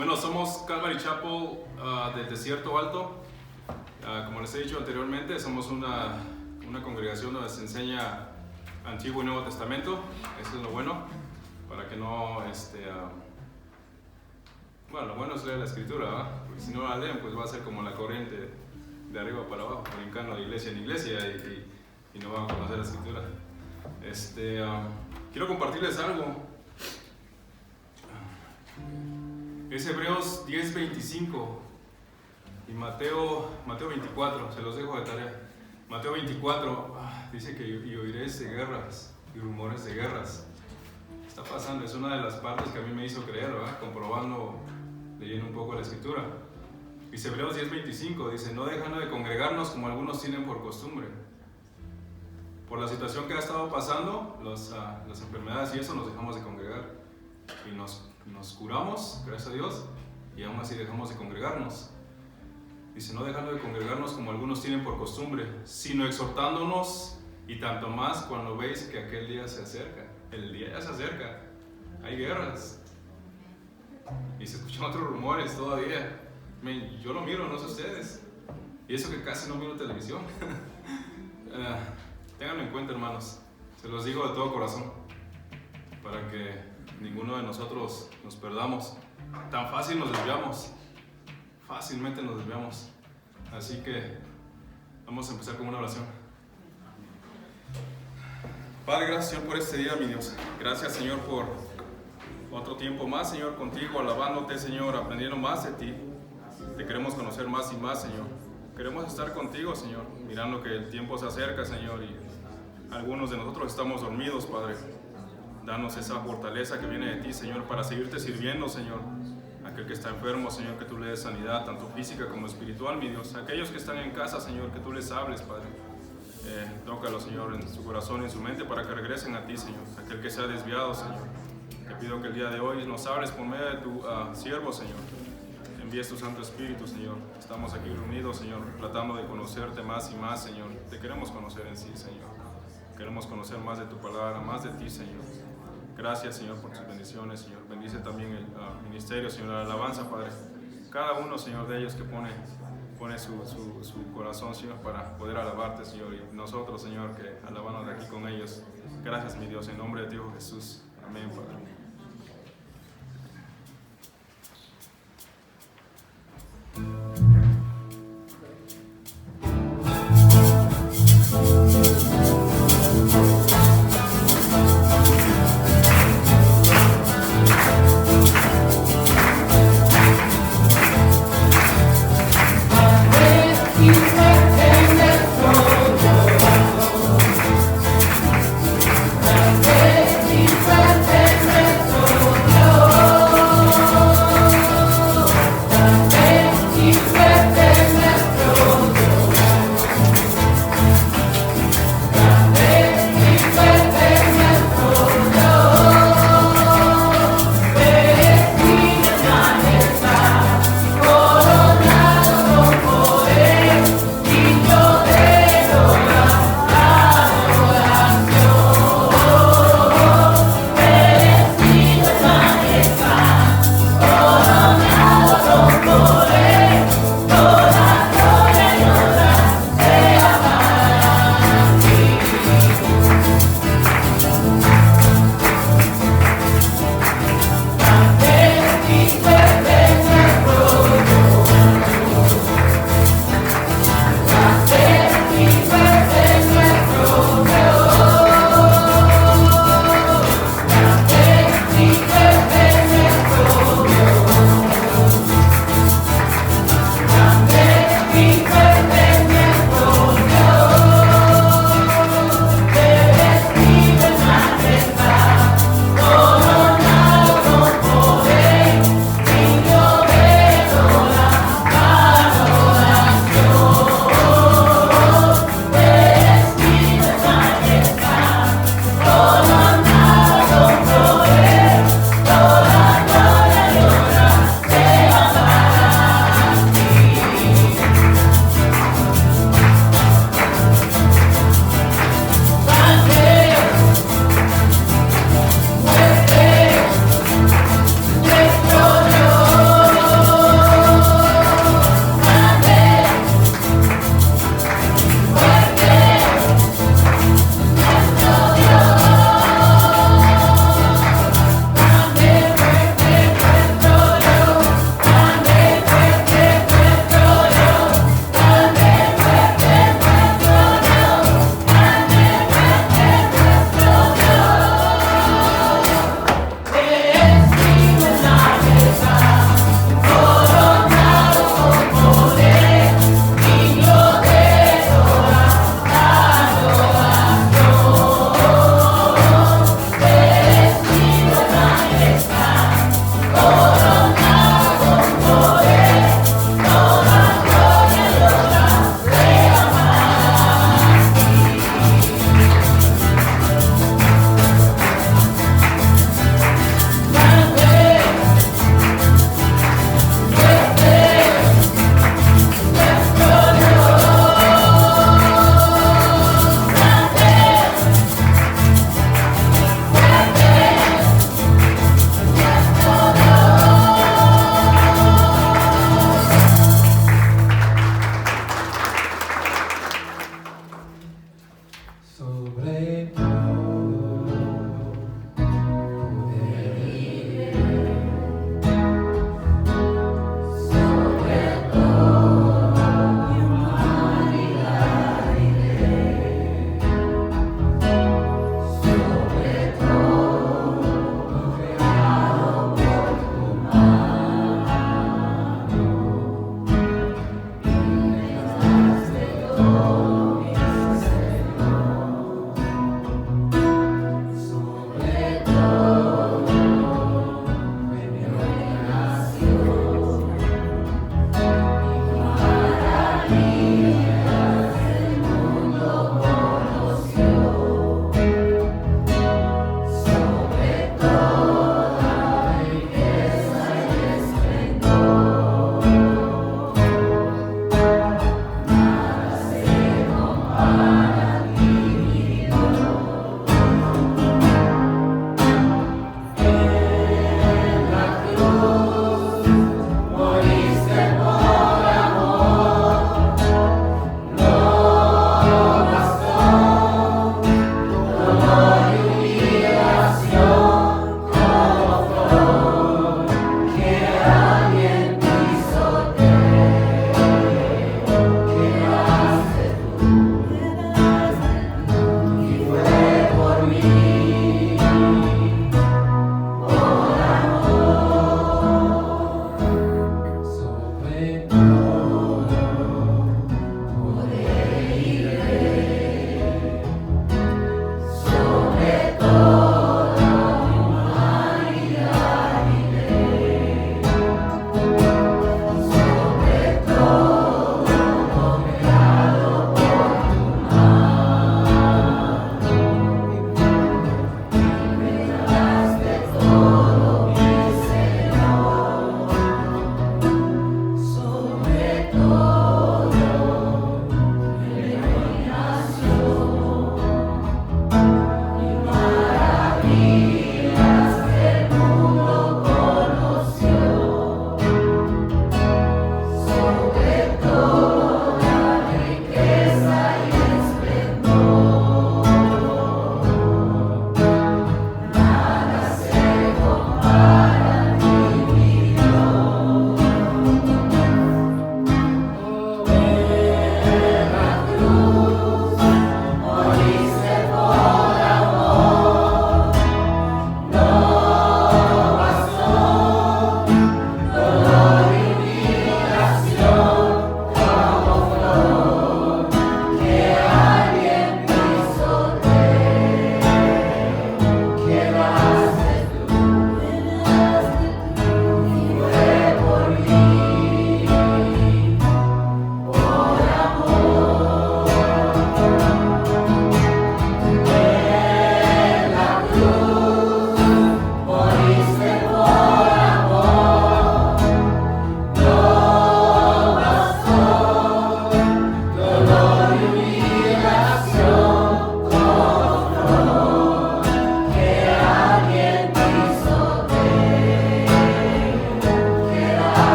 Bueno, somos Calvary Chapel del Desierto Alto. Como les he dicho anteriormente, somos una congregación donde se enseña Antiguo y Nuevo Testamento. Eso es lo bueno, para que no... bueno, lo bueno es leer la Escritura, ¿verdad? Porque si no la leen, pues va a ser como la corriente de arriba para abajo, brincando de iglesia en iglesia y no van a conocer la Escritura. Quiero compartirles algo. Es Hebreos 10:25 y Mateo 24, se los dejo de tarea. Mateo 24 dice que y oiréis de guerras y rumores de guerras. Está pasando, es una de las partes que a mí me hizo creer, ¿verdad? Comprobando, leyendo un poco la Escritura. Dice Hebreos 10:25, dice: no dejando de congregarnos como algunos tienen por costumbre. Por la situación que ha estado pasando, las enfermedades y eso, nos dejamos de congregar y nos curamos, gracias a Dios, y aún así dejamos de congregarnos. Dice: no dejando de congregarnos como algunos tienen por costumbre, sino exhortándonos, y tanto más cuando veis que aquel día se acerca. El día ya se acerca, hay guerras y se escuchan otros rumores todavía. Yo lo miro, no sé ustedes, y eso que casi no miro televisión. Ténganlo en cuenta, hermanos, se los digo de todo corazón, para que ninguno de nosotros nos perdamos. Tan fácil nos desviamos, fácilmente nos desviamos. Así que vamos a empezar con una oración. Padre, gracias, Señor, por este día, mi Dios. Gracias, Señor, por otro tiempo más, Señor, contigo, alabándote, Señor, aprendiendo más de ti. Te queremos conocer más y más, Señor. Queremos estar contigo, Señor, mirando que el tiempo se acerca, Señor, y algunos de nosotros estamos dormidos, Padre. Danos esa fortaleza que viene de ti, Señor, para seguirte sirviendo, Señor. Aquel que está enfermo, Señor, que tú le des sanidad, tanto física como espiritual, mi Dios. Aquellos que están en casa, Señor, que tú les hables, Padre. Tócalo, Señor, en su corazón y en su mente para que regresen a ti, Señor. Aquel que se ha desviado, Señor. Te pido que el día de hoy nos hables por medio de tu siervo, Señor. Envíes tu Santo Espíritu, Señor. Estamos aquí reunidos, Señor, tratando de conocerte más y más, Señor. Te queremos conocer en sí, Señor. Queremos conocer más de tu palabra, más de ti, Señor. Gracias, Señor, por tus bendiciones, Señor. Bendice también el ministerio, Señor, la alabanza, Padre. Cada uno, Señor, de ellos que pone su corazón, Señor, para poder alabarte, Señor. Y nosotros, Señor, que alabamos de aquí con ellos. Gracias, mi Dios, en nombre de ti, Jesús. Amén, Padre. He's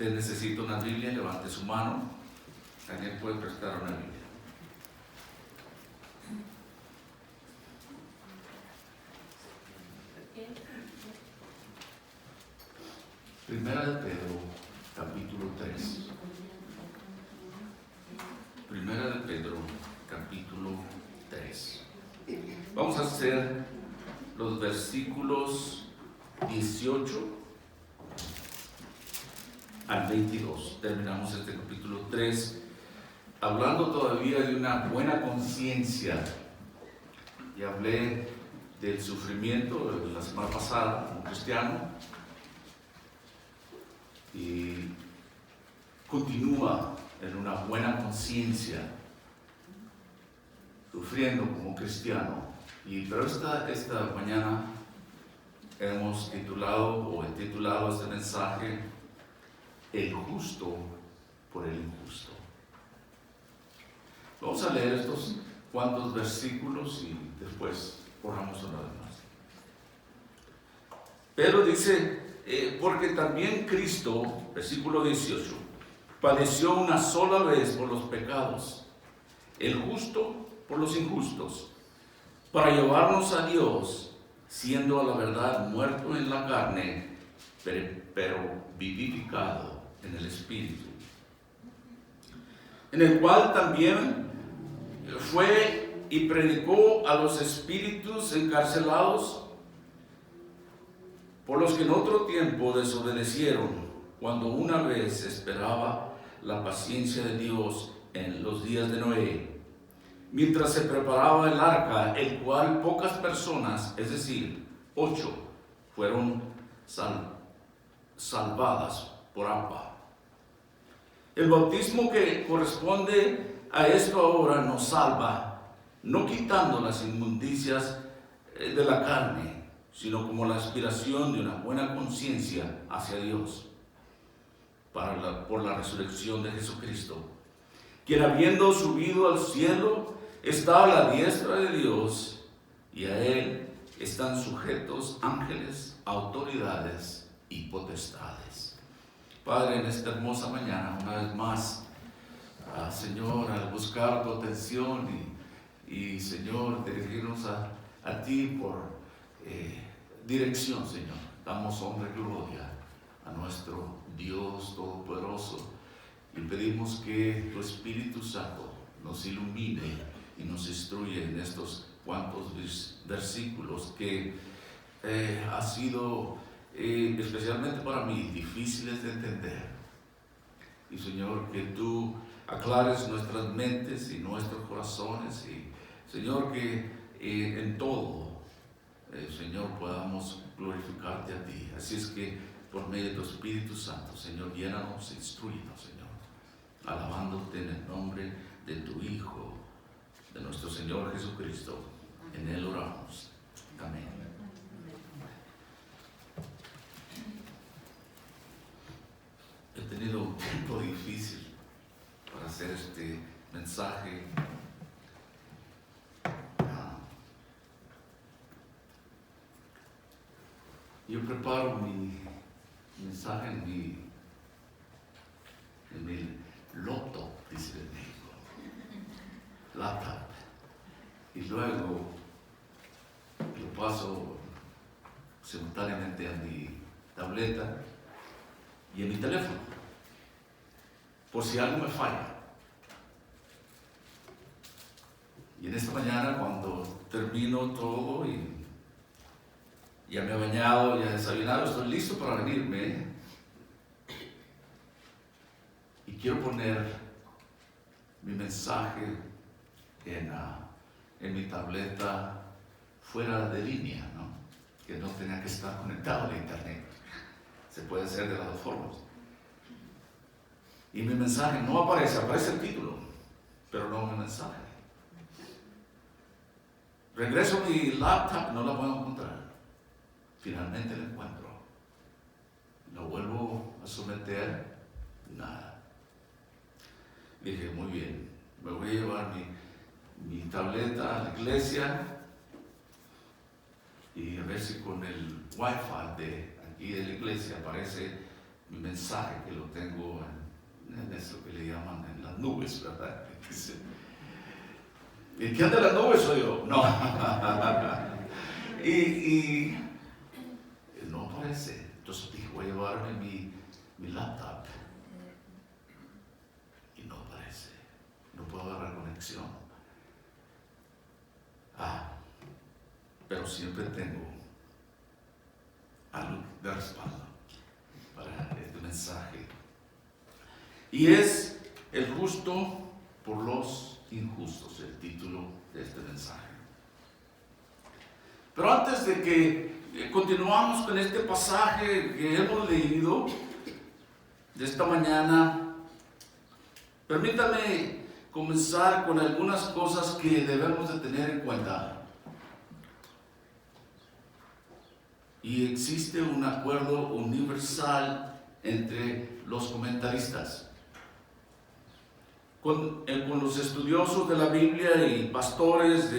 usted necesita una Biblia, levante su mano. Daniel puede prestar una Biblia. Primera de Pedro, capítulo 3. Primera de Pedro, capítulo 3. Vamos a hacer los versículos 18 al 22. Terminamos este capítulo 3 hablando todavía de una buena conciencia. Y hablé del sufrimiento de la semana pasada como cristiano, y continúa en una buena conciencia sufriendo como cristiano. Pero esta mañana hemos titulado este mensaje: el justo por el injusto. Vamos a leer estos cuantos versículos y después oramos una vez más. Pedro dice: porque también Cristo, versículo 18, padeció una sola vez por los pecados, el justo por los injustos, para llevarnos a Dios, siendo a la verdad muerto en la carne, pero vivificado en el Espíritu, en el cual también fue y predicó a los espíritus encarcelados, por los que en otro tiempo desobedecieron, cuando una vez esperaba la paciencia de Dios en los días de Noé, mientras se preparaba el arca, el cual pocas personas, es decir, 8, fueron salvadas por agua. El bautismo que corresponde a esto ahora nos salva, no quitando las inmundicias de la carne, sino como la aspiración de una buena conciencia hacia Dios, por la resurrección de Jesucristo, quien habiendo subido al cielo está a la diestra de Dios, y a Él están sujetos ángeles, autoridades y potestades. Padre, en esta hermosa mañana, una vez más, Señor, al buscar tu atención y Señor, dirigirnos a ti por dirección, Señor, damos honra y gloria a nuestro Dios Todopoderoso y pedimos que tu Espíritu Santo nos ilumine y nos instruya en estos cuantos versículos que ha sido especialmente para mí difíciles de entender. Y Señor, que tú aclares nuestras mentes y nuestros corazones, y Señor, que en todo, Señor, podamos glorificarte a ti. Así es que por medio de tu Espíritu Santo, Señor, llénanos e instrúyenos, Señor, alabándote en el nombre de tu Hijo, de nuestro Señor Jesucristo. En Él oramos. Amén. He tenido un tiempo difícil para hacer este mensaje. Yo preparo mi mensaje en mi laptop, dice en México, laptop, y luego lo paso simultáneamente a mi tableta y a mi teléfono, por si algo me falla. Y en esta mañana, cuando termino todo y ya me he bañado, ya he desayunado, estoy listo para venirme y quiero poner mi mensaje en mi tableta fuera de línea, ¿no? Que no tenía que estar conectado a la internet. Se puede hacer de las dos formas. Y mi mensaje no aparece el título, pero no mi mensaje. Regreso a mi laptop, no la puedo encontrar. Finalmente la encuentro. Lo vuelvo a someter, nada. Dije, muy bien, me voy a llevar mi tableta a la iglesia y a ver si con el wifi de aquí de la iglesia aparece mi mensaje, que lo tengo en eso que le llaman en las nubes, ¿verdad? Dice, ¿el que anda en las nubes soy yo? No. y no aparece. Entonces dije, voy a llevarme mi laptop. Y no aparece. No puedo agarrar conexión. Pero siempre tengo algo de respaldo para este mensaje. Y es el justo por los injustos, el título de este mensaje. Pero antes de que continuamos con este pasaje que hemos leído de esta mañana, permítame comenzar con algunas cosas que debemos de tener en cuenta. Y existe un acuerdo universal entre los comentaristas. Con los estudiosos de la Biblia y pastores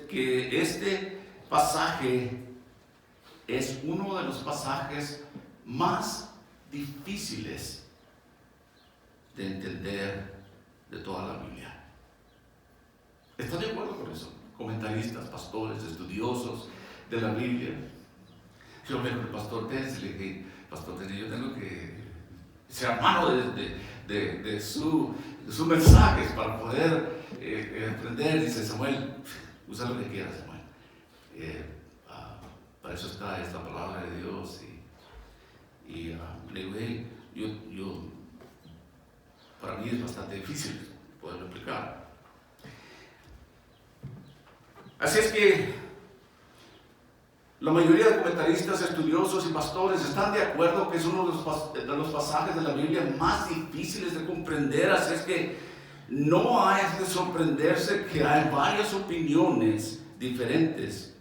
que este pasaje es uno de los pasajes más difíciles de entender de toda la Biblia. ¿Están de acuerdo con eso? Comentaristas, pastores, estudiosos de la Biblia. Yo hablé con el pastor Tess y le dije, pastor Tess, yo tengo que ser hermano de sus mensajes para poder aprender. Dice Samuel, usa lo que quieras, Samuel. Para eso está esta palabra de Dios. Y le digo, hey, yo para mí es bastante difícil poderlo explicar. Así es que la mayoría de comentaristas, estudiosos y pastores están de acuerdo que es uno de los pasajes de la Biblia más difíciles de comprender. Así es que no hay de sorprenderse que hay varias opiniones diferentes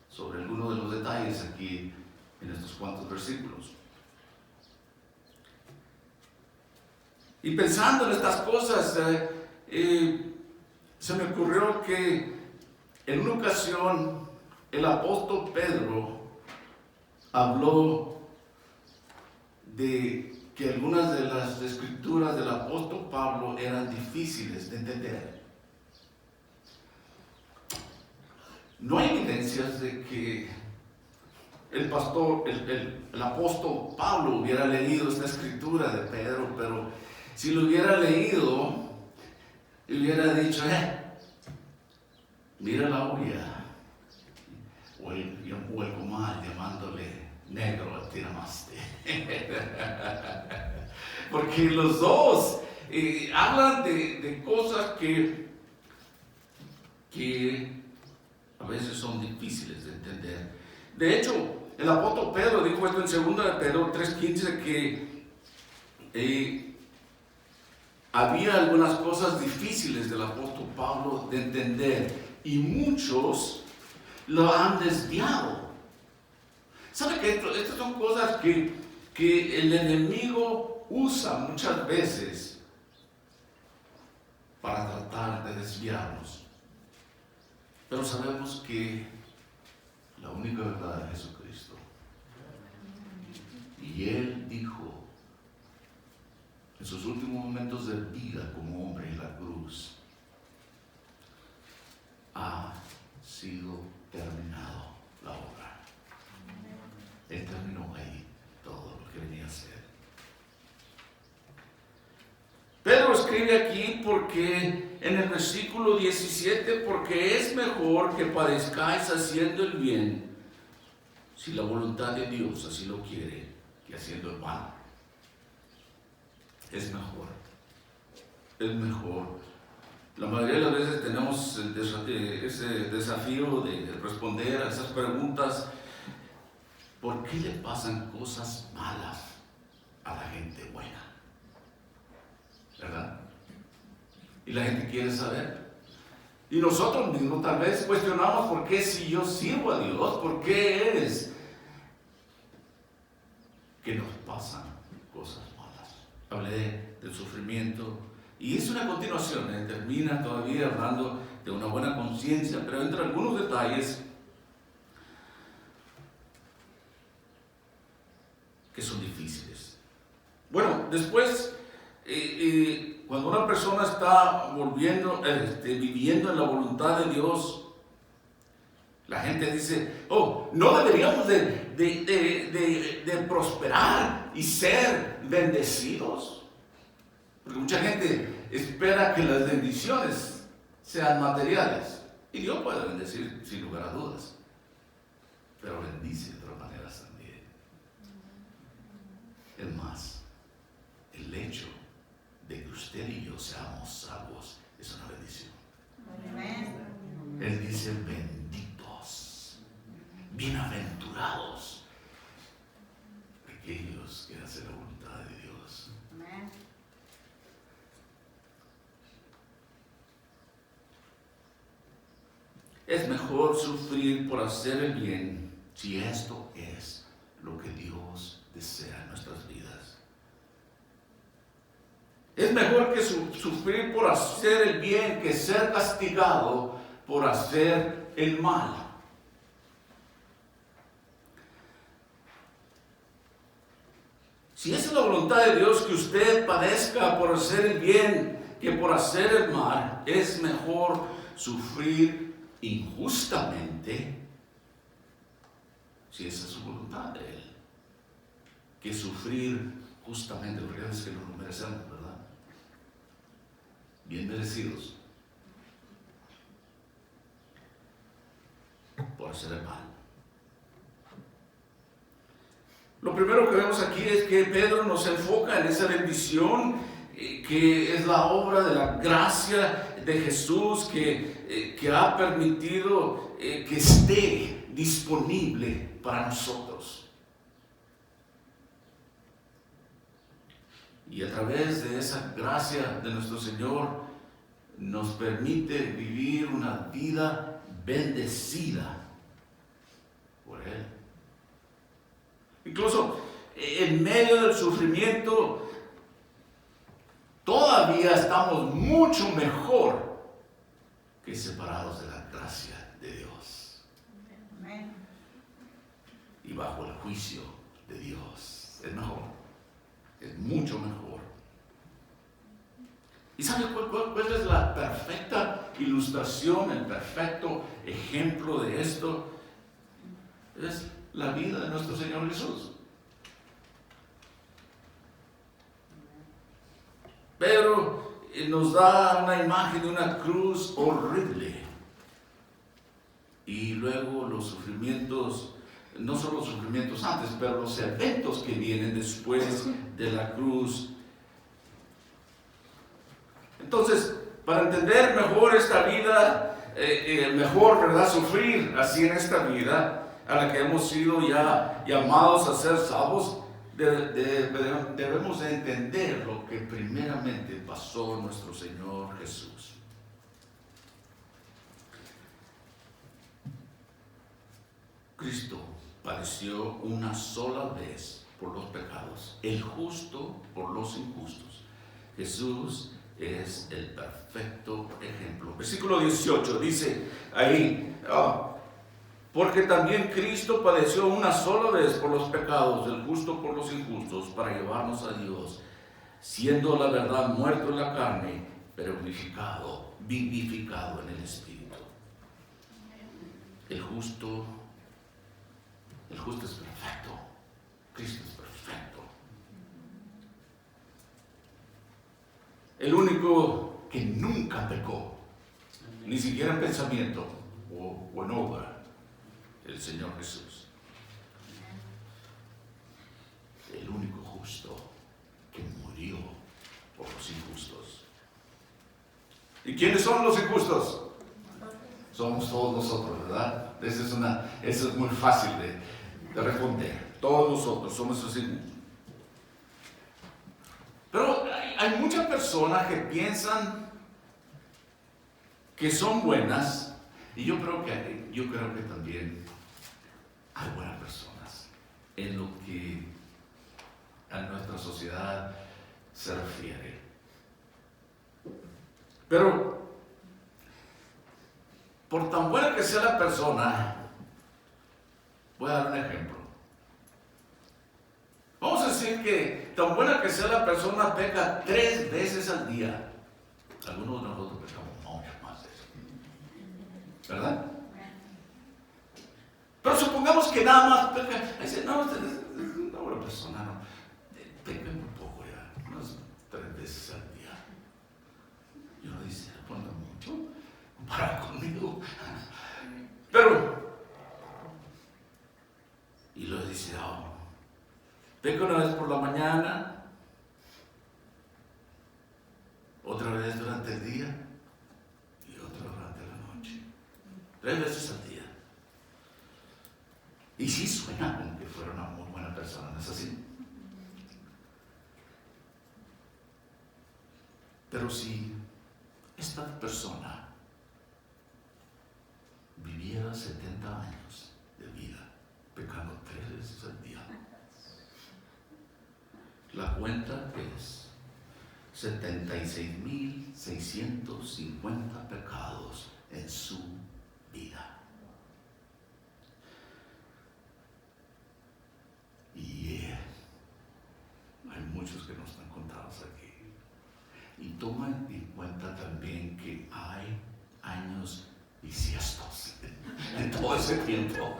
sobre algunos de los detalles aquí en estos cuantos versículos. Y pensando en estas cosas, se me ocurrió que en una ocasión el apóstol Pedro habló de que algunas de las escrituras del apóstol Pablo eran difíciles de entender. No hay evidencias de que el apóstol Pablo hubiera leído esta escritura de Pedro, pero si lo hubiera leído, hubiera dicho, mira la olla. O el comal llamándole negro al tiramaste. Porque los dos hablan de cosas que a veces son difíciles de entender. De hecho, el apóstol Pedro dijo esto en 2 de Pedro 3:15, que había algunas cosas difíciles del apóstol Pablo de entender y muchos lo han desviado. ¿Sabe que estas son cosas que el enemigo usa muchas veces para tratar de desviarnos? Pero sabemos que la única verdad es Jesucristo. Y Él dijo en sus últimos momentos de vida como hombre en la cruz, ha sido terminado la obra. Él terminó ahí todo lo que venía a hacer. Pedro escribe aquí porque en el versículo 17, porque es mejor que padezcáis haciendo el bien, si la voluntad de Dios así lo quiere, que haciendo el mal. Es mejor. Es mejor. La mayoría de las veces tenemos ese desafío de responder a esas preguntas. ¿Por qué le pasan cosas malas a la gente buena? ¿Verdad? Y la gente quiere saber. Y nosotros mismos tal vez cuestionamos por qué, si yo sirvo a Dios, por qué es que nos pasan cosas malas. Hablé del sufrimiento. Y es una continuación, termina todavía hablando de una buena conciencia, pero entre algunos detalles que son difíciles. Bueno, después, cuando una persona está viviendo en la voluntad de Dios, la gente dice, oh, no deberíamos de prosperar y ser bendecidos. Porque mucha gente espera que las bendiciones sean materiales. Y Dios puede bendecir sin lugar a dudas. Pero bendice de otras maneras también. Es más, el hecho de que usted y yo seamos salvos es una bendición. Él dice benditos, bienaventurados aquellos que hacen la voluntad de Dios. Es mejor sufrir por hacer el bien si esto es lo que Dios desea en nuestras vidas. Es mejor que sufrir por hacer el bien que ser castigado por hacer el mal. Si esa es la voluntad de Dios, que usted padezca por hacer el bien que por hacer el mal, es mejor sufrir injustamente, si esa es su voluntad de Él, que sufrir justamente, porque es que nos lo merecemos, ¿verdad? Bien merecidos por hacer el mal. Lo primero que vemos aquí es que Pedro nos enfoca en esa bendición que es la obra de la gracia de Jesús que ha permitido que esté disponible para nosotros. Y a través de esa gracia de nuestro Señor nos permite vivir una vida bendecida por Él. Incluso en medio del sufrimiento todavía estamos mucho mejor que separados de la gracia de Dios. Amén. Y bajo el juicio de Dios. Es mejor. Es mucho mejor. ¿Y sabe cuál es la perfecta ilustración, el perfecto ejemplo de esto? Es la vida de nuestro Señor Jesús. Pero nos da una imagen de una cruz horrible. Y luego los sufrimientos, no solo los sufrimientos antes, pero los eventos que vienen después de la cruz. Entonces, para entender mejor esta vida, mejor, ¿verdad?, sufrir así en esta vida, a la que hemos sido ya llamados a ser salvos, debemos de entender lo que primeramente pasó en nuestro Señor Jesús. Cristo padeció una sola vez por los pecados, el justo por los injustos. Jesús es el perfecto ejemplo. Versículo 18 dice ahí, porque también Cristo padeció una sola vez por los pecados, el justo por los injustos, para llevarnos a Dios, siendo la verdad muerto en la carne, pero vivificado en el Espíritu. El justo es perfecto. Cristo es perfecto. El único que nunca pecó, ni siquiera en pensamiento o en obra, el Señor Jesús. El único justo que murió por los injustos. ¿Y quiénes son los injustos? Somos todos nosotros, ¿verdad? Eso es muy fácil de responder. Todos nosotros somos esos injustos. Pero hay muchas personas que piensan que son buenas, y yo creo que también hay buenas personas en lo que a nuestra sociedad se refiere. Pero por tan buena que sea la persona, voy a dar un ejemplo. Vamos decir que tan buena que sea la persona, peca 3 veces al día. Algunos de nosotros pecamos mucho más de eso, ¿verdad? Pero supongamos que nada más peca. Dice, no, usted es una buena persona, no. Peca muy poco ya, unas 3 veces al día. Y uno dice, bueno, mucho, comparado conmigo. Pero, y lo dice, peca una vez por la mañana, otra vez durante el día y otra durante la noche. 3 veces al día. Y sí suena como que fuera una muy buena persona, ¿no es así? Pero si esta persona viviera 70 años de vida, pecando 3 veces al día, la cuenta es 76.650 pecados en su vida. Y hay muchos que no están contados aquí. Y toman en cuenta también que hay años bisiestos en todo ese tiempo.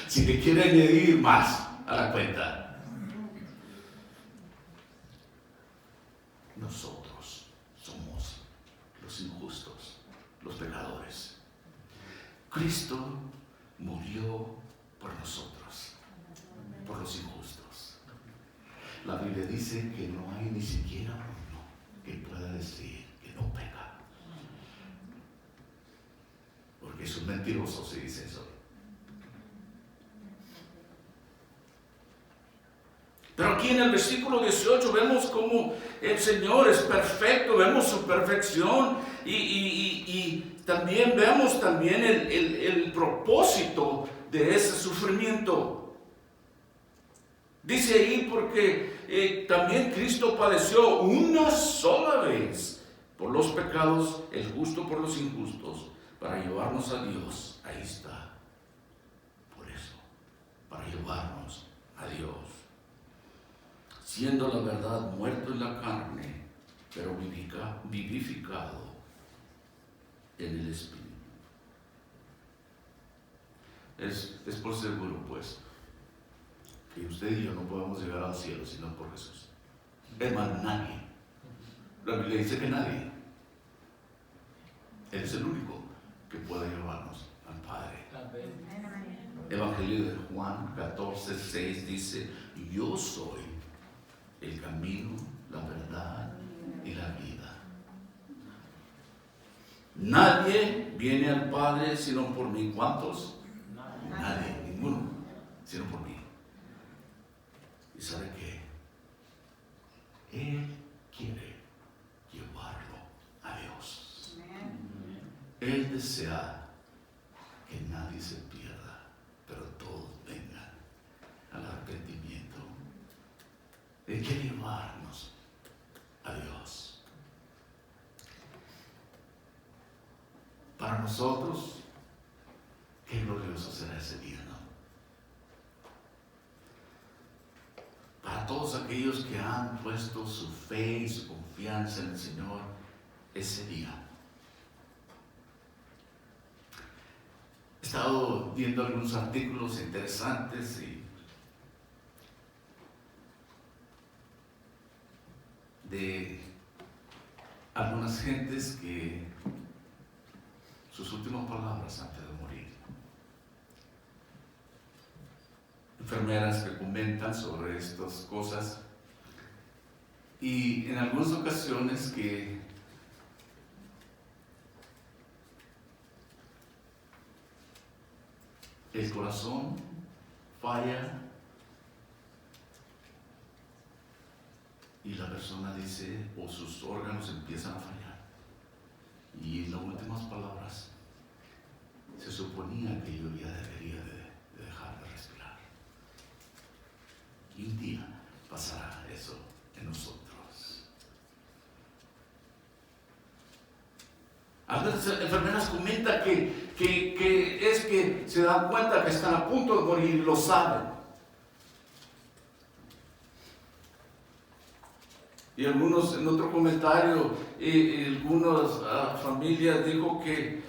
Si le quiere añadir más a la cuenta. Nosotros somos los injustos, los pecadores. Cristo murió por nosotros, por los injustos. La Biblia dice que no hay ni siquiera uno que pueda decir que no peca. Porque es un mentiroso si dice eso. Pero aquí en el versículo 18 vemos cómo el Señor es perfecto, vemos su perfección y también vemos también el propósito de ese sufrimiento. Dice ahí porque también Cristo padeció una sola vez por los pecados, el justo por los injustos, para llevarnos a Dios. Ahí está. Por eso, para llevarnos a Dios. Siendo la verdad muerto en la carne, pero vivificado en el Espíritu. Es por seguro, pues, que usted y yo no podemos llegar al cielo sino por Jesús. Es más, nadie. La Biblia dice que nadie. Él es el único que puede llevarnos al Padre. Evangelio de Juan 14:6 dice: yo soy el camino, la verdad y la vida. Nadie viene al Padre sino por mí. ¿Cuántos? Nadie, ninguno, sino por mí. ¿Y sabe qué? Él quiere llevarlo a Dios. Él desea que nadie se pierda, pero todos vengan al arrepentimiento. Él quiere llevarnos a Dios. Para nosotros, qué glorioso será ese día, ¿no? Para todos aquellos que han puesto su fe y su confianza en el Señor, ese día. He estado viendo algunos artículos interesantes de algunas gentes que sus últimas palabras antes de morir. Enfermeras que comentan sobre estas cosas y en algunas ocasiones que el corazón falla y la persona dice, o sus órganos empiezan a fallar. Y en las últimas palabras, se suponía que yo ya debería de dejar de respirar. Y un día pasará eso en nosotros. Algunas enfermeras comentan que es que se dan cuenta que están a punto de morir y lo saben. Y algunos, en otro comentario, algunas familias dijo que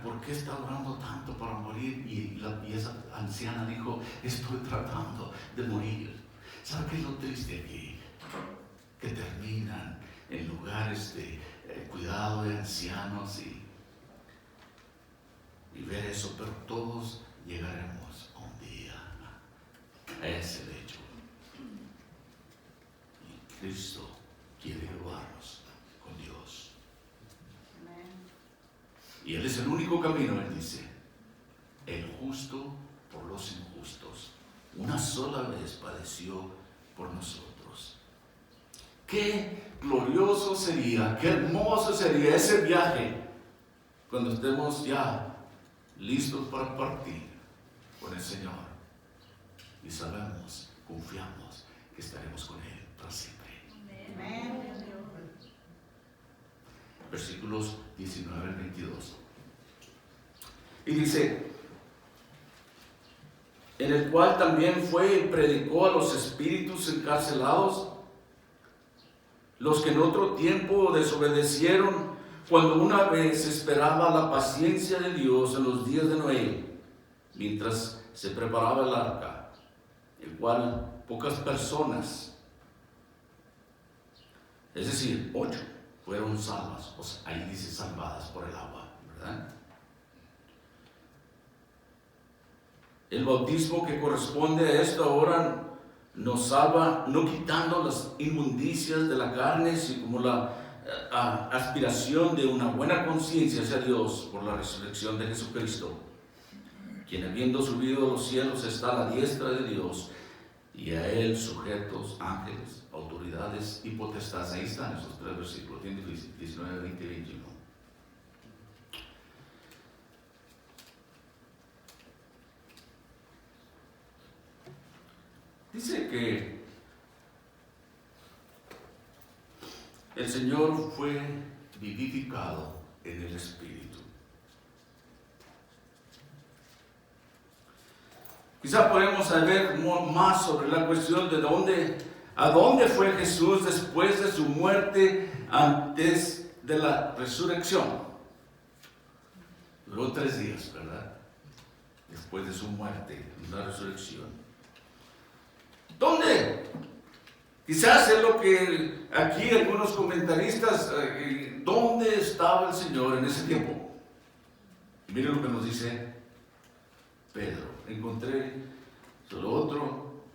¿por qué está orando tanto para morir? Y esa anciana dijo, estoy tratando de morir. ¿Sabe qué es lo triste aquí? Que terminan en lugares de cuidado de ancianos y ver eso, pero todos llegaremos un día a ese lecho. Y Cristo quiere llevarnos con Dios. Y Él es el único camino, Él dice, el justo por los injustos. Una sola vez padeció por nosotros. Qué glorioso sería, qué hermoso sería ese viaje cuando estemos ya listos para partir con el Señor. Y sabemos, confiamos que estaremos con Él para siempre. Amén. Versículos 19 al 22. Y dice, en el cual también fue y predicó a los espíritus encarcelados, los que en otro tiempo desobedecieron, cuando una vez esperaba la paciencia de Dios en los días de Noé, mientras se preparaba el arca, el cual pocas personas, es decir, 8, fueron salvas. O sea, ahí dice salvadas por el agua, ¿verdad? El bautismo que corresponde a esto ahora nos salva, no quitando las inmundicias de la carne, sino como la aspiración de una buena conciencia hacia Dios por la resurrección de Jesucristo, quien habiendo subido a los cielos está a la diestra de Dios, y a Él sujetos ángeles, autoridades y potestades. Ahí están esos 3 versículos, 19, 20 y 21. Dice que el Señor fue vivificado en el Espíritu. Quizá podemos saber más sobre la cuestión de a dónde fue Jesús después de su muerte, antes de la resurrección. Duró 3 días, ¿verdad? Después de su muerte, la resurrección. ¿Dónde? Quizás es lo que aquí algunos comentaristas, ¿dónde estaba el Señor en ese tiempo? Miren lo que nos dice Pedro. Encontré solo otra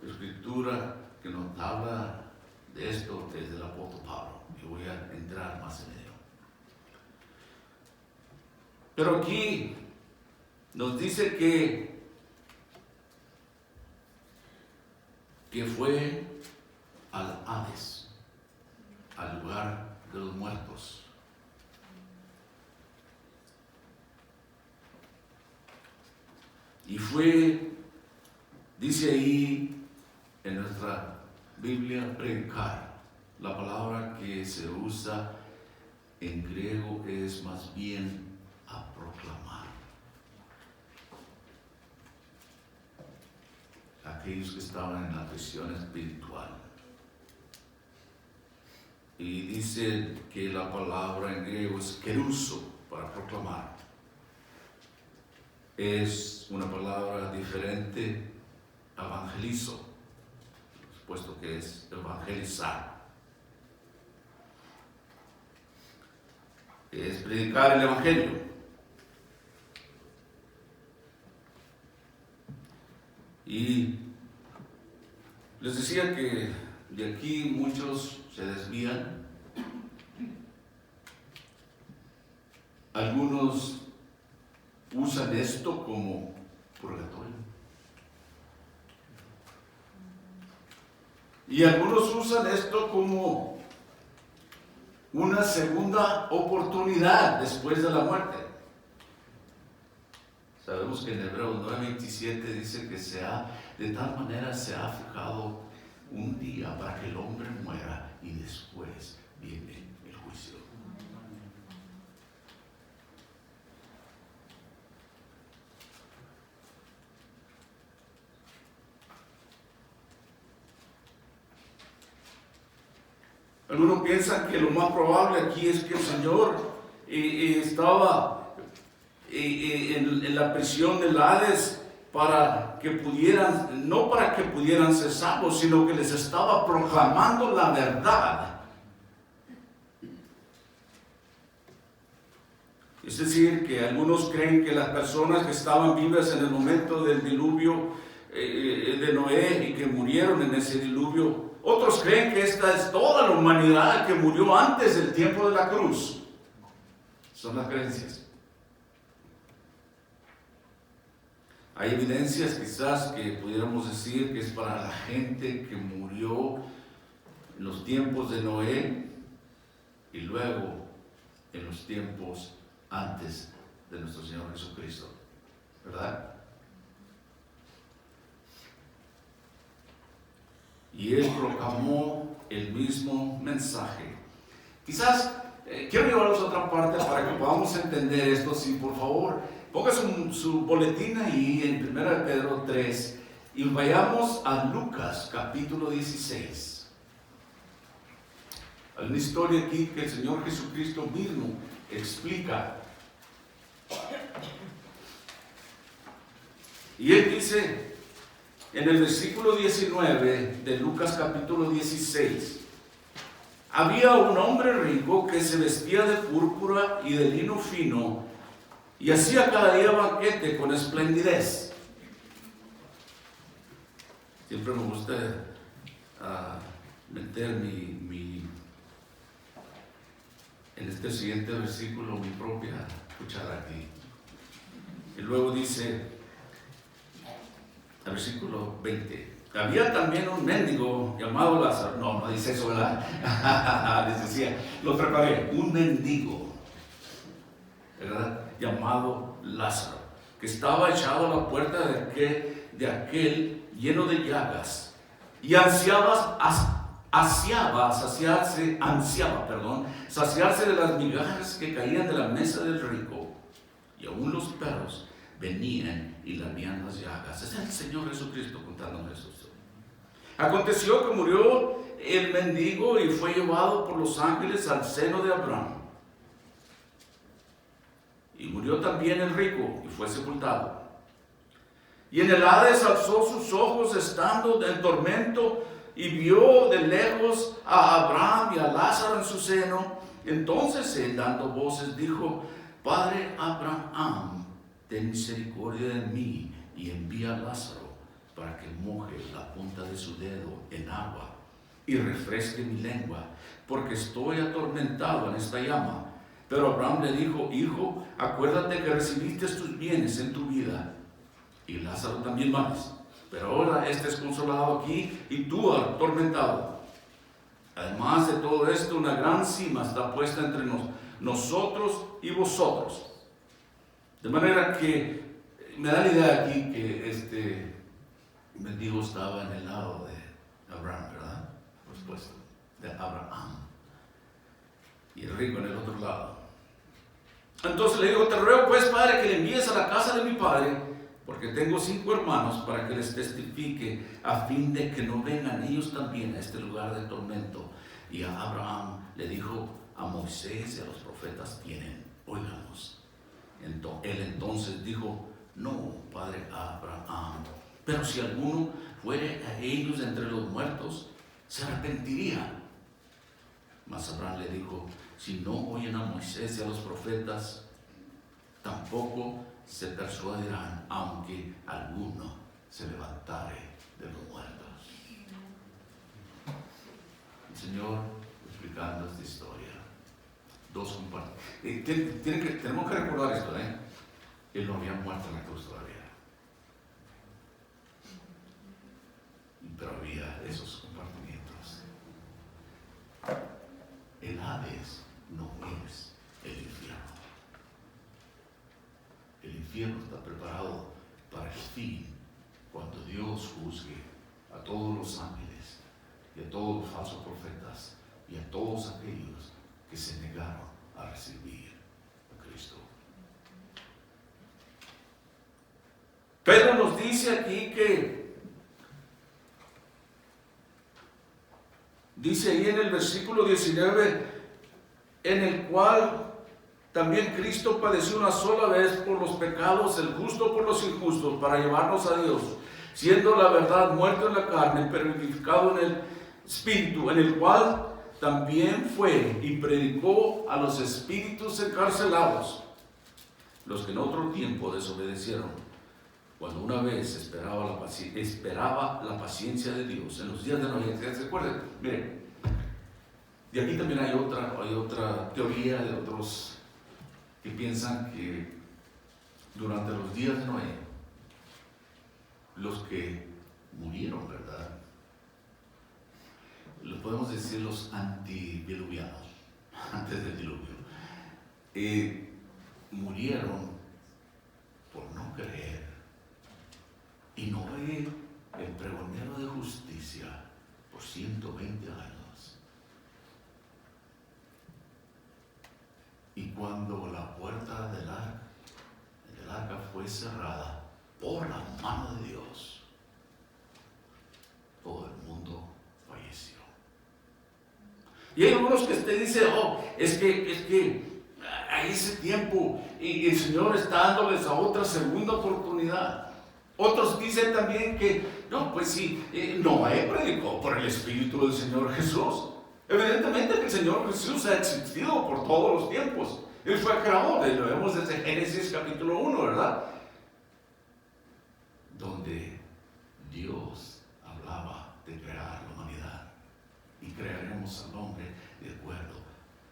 escritura que nos habla de esto, es del apóstol Pablo, y voy a entrar más en ello. Pero aquí nos dice que fue al Hades, al lugar de los muertos. Y fue, dice ahí en nuestra Biblia, predicar. La palabra que se usa en griego es más bien a proclamar. Aquellos que estaban en la prisión espiritual. Y dice que la palabra en griego es keruso, para proclamar. Es una palabra diferente a evangelizo, puesto que es evangelizar. Es predicar el evangelio. Y les decía que de aquí muchos se desvían. Algunos usan esto como purgatorio. Y algunos usan esto como una segunda oportunidad después de la muerte. Sabemos que en Hebreos 9:27 dice que de tal manera se ha fijado un día para que el hombre muera y después viene el juicio. Algunos piensan que lo más probable aquí es que el Señor estaba en la prisión del Hades para que pudieran, no para que pudieran ser salvos, sino que les estaba proclamando la verdad. Es decir, que algunos creen que las personas que estaban vivas en el momento del diluvio de Noé y que murieron en ese diluvio, otros creen que esta es toda la humanidad que murió antes del tiempo de la cruz. Son las creencias. Hay evidencias quizás que pudiéramos decir que es para la gente que murió en los tiempos de Noé y luego en los tiempos antes de nuestro Señor Jesucristo, ¿verdad? Y Él proclamó el mismo mensaje. Quizás quiero llevarlos a otra parte para que podamos entender esto. Si por favor ponga su boletín ahí en 1 Pedro 3 y vayamos a Lucas capítulo 16. Hay una historia aquí que el Señor Jesucristo mismo explica. Y Él dice en el versículo 19 de Lucas capítulo 16: había un hombre rico que se vestía de púrpura y de lino fino y hacía cada día banquete con esplendidez. Siempre me gusta meter en este siguiente versículo mi propia cuchara aquí. Y luego dice, el versículo 20: había también un mendigo llamado Lázaro. No dice eso, ¿verdad? Les decía, lo preparé. Un mendigo, ¿verdad? Llamado Lázaro, que estaba echado a la puerta de aquel lleno de llagas, y ansiaba saciarse de las migajas que caían de la mesa del rico, y aún los perros venían y lamían las llagas. Es el Señor Jesucristo contándonos esto. Aconteció que murió el mendigo y fue llevado por los ángeles al seno de Abraham. Y murió también el rico y fue sepultado. Y en el Hades alzó sus ojos estando en tormento y vio de lejos a Abraham y a Lázaro en su seno. Entonces él, dando voces, dijo: Padre Abraham, ten misericordia de mí y envía a Lázaro para que moje la punta de su dedo en agua y refresque mi lengua, porque estoy atormentado en esta llama. Pero Abraham le dijo: Hijo, acuérdate que recibiste tus bienes en tu vida, y Lázaro también males, pero ahora este es consolado aquí y tú atormentado. Además de todo esto, una gran cima está puesta entre nosotros y vosotros. De manera que me da la idea aquí que este mendigo estaba en el lado de Abraham, ¿verdad? Por supuesto, de Abraham. Y el rico en el otro lado. Entonces le digo: te ruego pues, Padre, que le envíes a la casa de mi padre, porque tengo 5 hermanos, para que les testifique, a fin de que no vengan ellos también a este lugar de tormento. Y a Abraham le dijo: a Moisés y a los profetas tienen, óiganos. Él entonces dijo: no, Padre Abraham, pero si alguno fuere a ellos entre los muertos, se arrepentiría. Mas Abraham le dijo: si no oyen a Moisés y a los profetas, tampoco se persuadirán, aunque alguno se levantare de los muertos. El Señor explicando esta historia. Tenemos que recordar esto, Él no había muerto en la cruz todavía. Pero había esos compartimientos. El Hades no es el infierno. El infierno está preparado para el fin, cuando Dios juzgue a todos los ángeles y a todos los falsos profetas y a todos aquellos que se negaron a recibir a Cristo. Pedro nos dice aquí que Dice ahí en el versículo 19, en el cual también Cristo padeció una sola vez por los pecados, el justo por los injustos, para llevarnos a Dios, siendo la verdad muerto en la carne, pero vivificado en el Espíritu, en el cual también fue y predicó a los espíritus encarcelados, los que en otro tiempo desobedecieron, cuando una vez esperaba la paciencia de Dios en los días de Noé. ¿Se acuerdan? Miren, y aquí también hay otra teoría de otros que piensan que durante los días de Noé, los que murieron, ¿verdad? Lo podemos decir los antediluvianos, antes del diluvio, murieron por no creer. Y Noé, el pregonero de justicia, por 120 años. Y cuando la puerta del arca fue cerrada por la mano de Dios, todo el mundo falleció. Y hay algunos que te dicen, es que a ese tiempo y el Señor está dándoles a otra segunda oportunidad. Otros dicen también que, no, pues sí, Noé predicó por el Espíritu del Señor Jesús. Evidentemente que el Señor Jesús ha existido por todos los tiempos. Él fue el creador, lo vemos desde Génesis capítulo 1, ¿verdad? Donde Dios hablaba de crear la humanidad y crearemos al hombre de acuerdo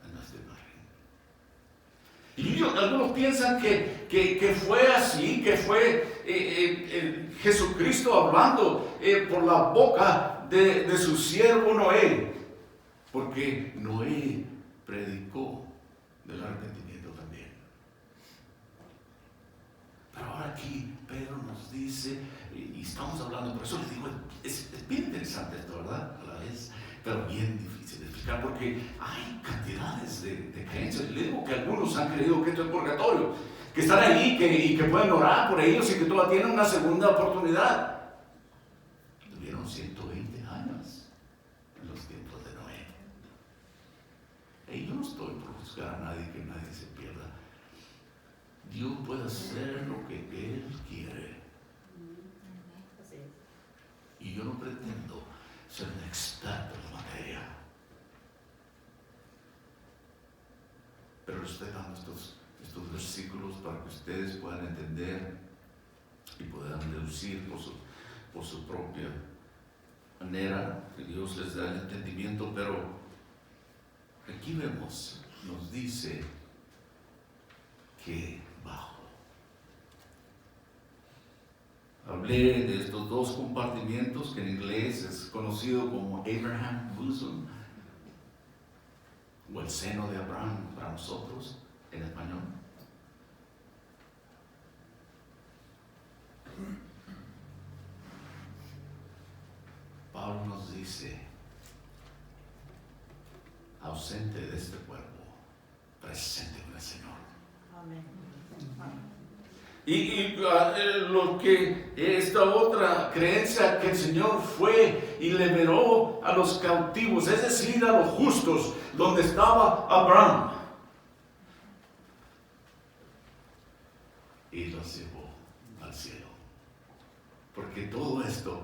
a nuestra imagen. Y algunos piensan que fue así, que fue Jesucristo hablando por la boca de su siervo Noé, porque Noé predicó del arrepentimiento también. Pero ahora aquí Pedro nos dice, y estamos hablando, por eso les digo, es bien interesante esto, ¿verdad? A la vez, pero bien difícil de explicar, porque hay cantidades de creencias. Les digo que algunos han creído que esto es purgatorio, que están ahí y que pueden orar por ellos y que todavía tienen una segunda oportunidad. Tuvieron 120 años en los tiempos de Noé. Y yo no estoy por juzgar a nadie, que nadie se pierda. Dios puede hacer lo que Él quiere. Y yo no pretendo ser un experto en la materia. Pero les estoy dando estos versículos para que ustedes puedan entender y puedan deducir por su propia manera, que Dios les da el entendimiento. Pero aquí vemos, nos dice que hablé de estos dos compartimientos que en inglés es conocido como Abraham Bosom, o el seno de Abraham para nosotros en español. Pablo nos dice, ausente de este cuerpo, presente con el Señor. Amén. Y lo que esta otra creencia, que el Señor fue y liberó a los cautivos, es decir, a los justos, donde estaba Abraham, y los llevó al cielo. Porque todo esto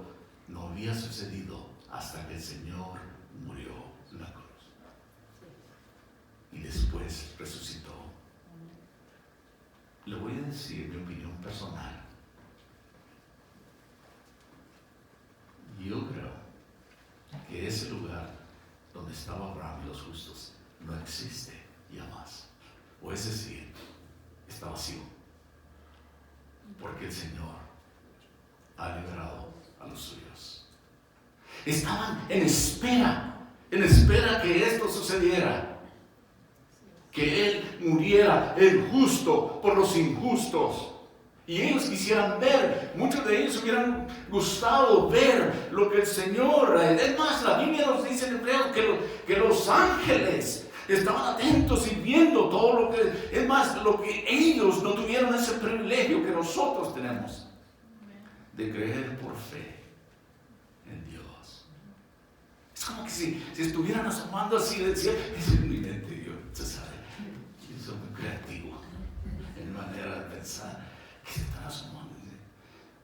no había sucedido hasta que el Señor murió en la cruz y después resucitó. Le voy a decir mi opinión personal. Yo creo que ese lugar donde estaba Abraham y los justos no existe ya más. O es decir, está vacío. Porque el Señor ha liberado a los suyos. Estaban en espera que esto sucediera. Que Él muriera, el justo, por los injustos. Y ellos quisieran ver, muchos de ellos hubieran gustado ver lo que el Señor, es más, la Biblia nos dice en Hebreos que los ángeles estaban atentos y viendo todo lo que, es más, lo que ellos no tuvieron ese privilegio que nosotros tenemos, de creer por fe en Dios. Es Es como que si estuvieran asomando así del cielo. Es en mi mente, Dios, usted sabe. Yo soy muy creativo en manera de pensar. Que se están asomando.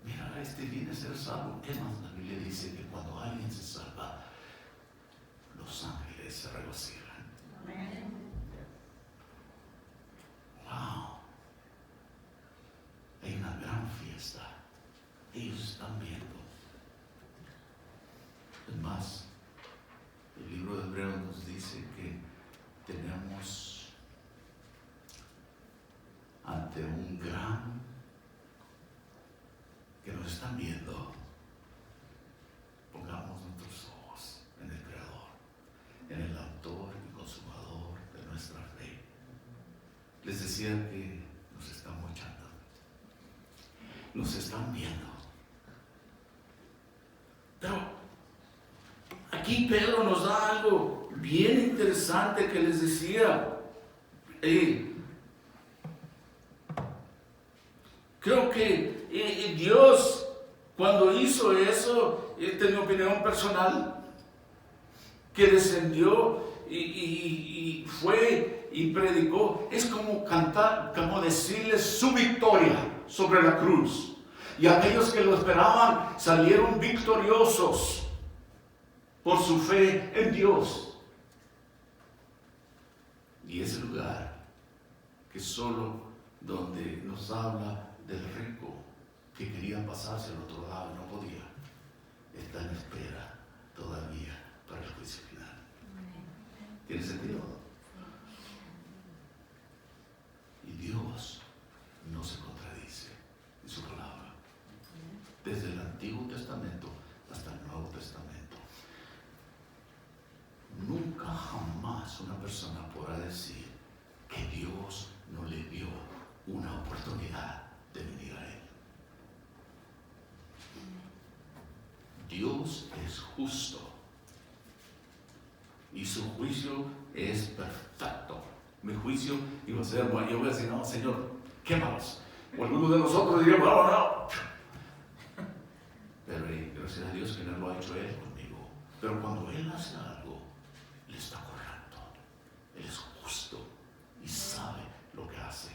Mira, este viene a ser salvo. ¿Qué más? La Biblia dice que cuando alguien se salva, los ángeles se regocijan. Wow. Hay una gran fiesta. Ellos están viendo. Es más, el libro de Hebreos nos dice que tenemos ante un gran que nos están viendo. Pongamos nuestros ojos en el Creador, en el autor y consumador de nuestra fe. Les decía que nos están mochando, nos están viendo. Pero aquí Pedro nos da algo bien interesante que les decía. Creo que Dios, cuando hizo eso, tenía una opinión personal, que descendió y fue y predicó. Es como cantar, como decirles su victoria sobre la cruz. Y aquellos que lo esperaban salieron victoriosos por su fe en Dios. Y ese lugar que solo donde nos habla del rico que quería pasarse al otro lado y no podía, está en espera todavía para el juicio final. ¿Tiene sentido? Y Dios no se contradice en su palabra. Desde el Antiguo Testamento hasta el Nuevo Testamento. Nunca jamás una persona podrá decir que Dios no le dio una oportunidad de venir a Él. Dios es justo y su juicio es perfecto. Mi juicio iba a ser, bueno, yo voy a decir, no, Señor, quémalos. O algunos de nosotros diríamos, no. Pero gracias a Dios que no lo ha hecho Él conmigo. Pero cuando Él hace algo, Él está correcto. Él es justo y sabe lo que hace.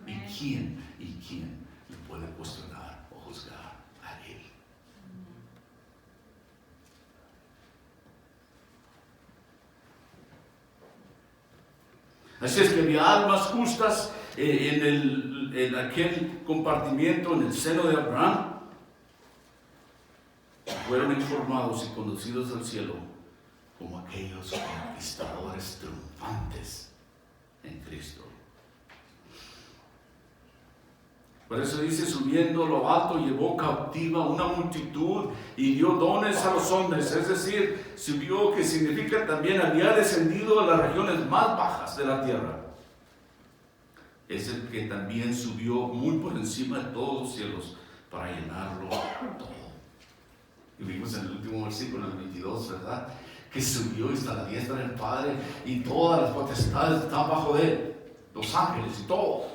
¿Y quién le puede cuestionar o juzgar a Él? Así es que había almas justas en aquel compartimiento, en el seno de Abraham. Fueron informados y conducidos al cielo como aquellos conquistadores triunfantes en Cristo. Por eso dice, subiendo a lo alto, llevó cautiva una multitud y dio dones a los hombres. Es decir, subió, que significa también había descendido a las regiones más bajas de la tierra. Es el que también subió muy por encima de todos los cielos para llenarlo todo. Y vimos en el último versículo, en el 22, ¿verdad? Que subió y está a la diestra del Padre y todas las potestades están bajo de Él. Los ángeles y todo.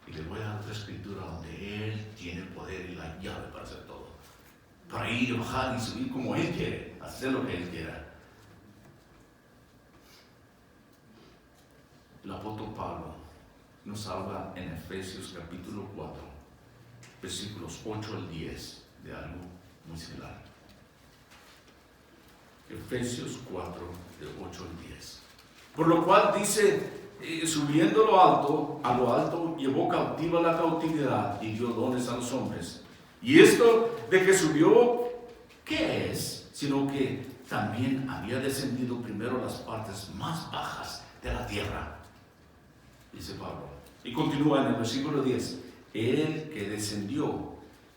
Y les voy a dar otra escritura donde Él tiene el poder y la llave para hacer todo. Para ir y bajar y subir como Él quiere, hacer lo que Él quiera. El apóstol Pablo nos habla en Efesios capítulo 4, versículos 8 al 10, de algo muy similar. Efesios 4, de 8 al 10. Por lo cual dice, subiendo a lo alto, llevó cautiva la cautividad y dio dones a los hombres. Y esto de que subió, ¿qué es? Sino que también había descendido primero a las partes más bajas de la tierra, dice Pablo. Y continúa en el versículo 10. El que descendió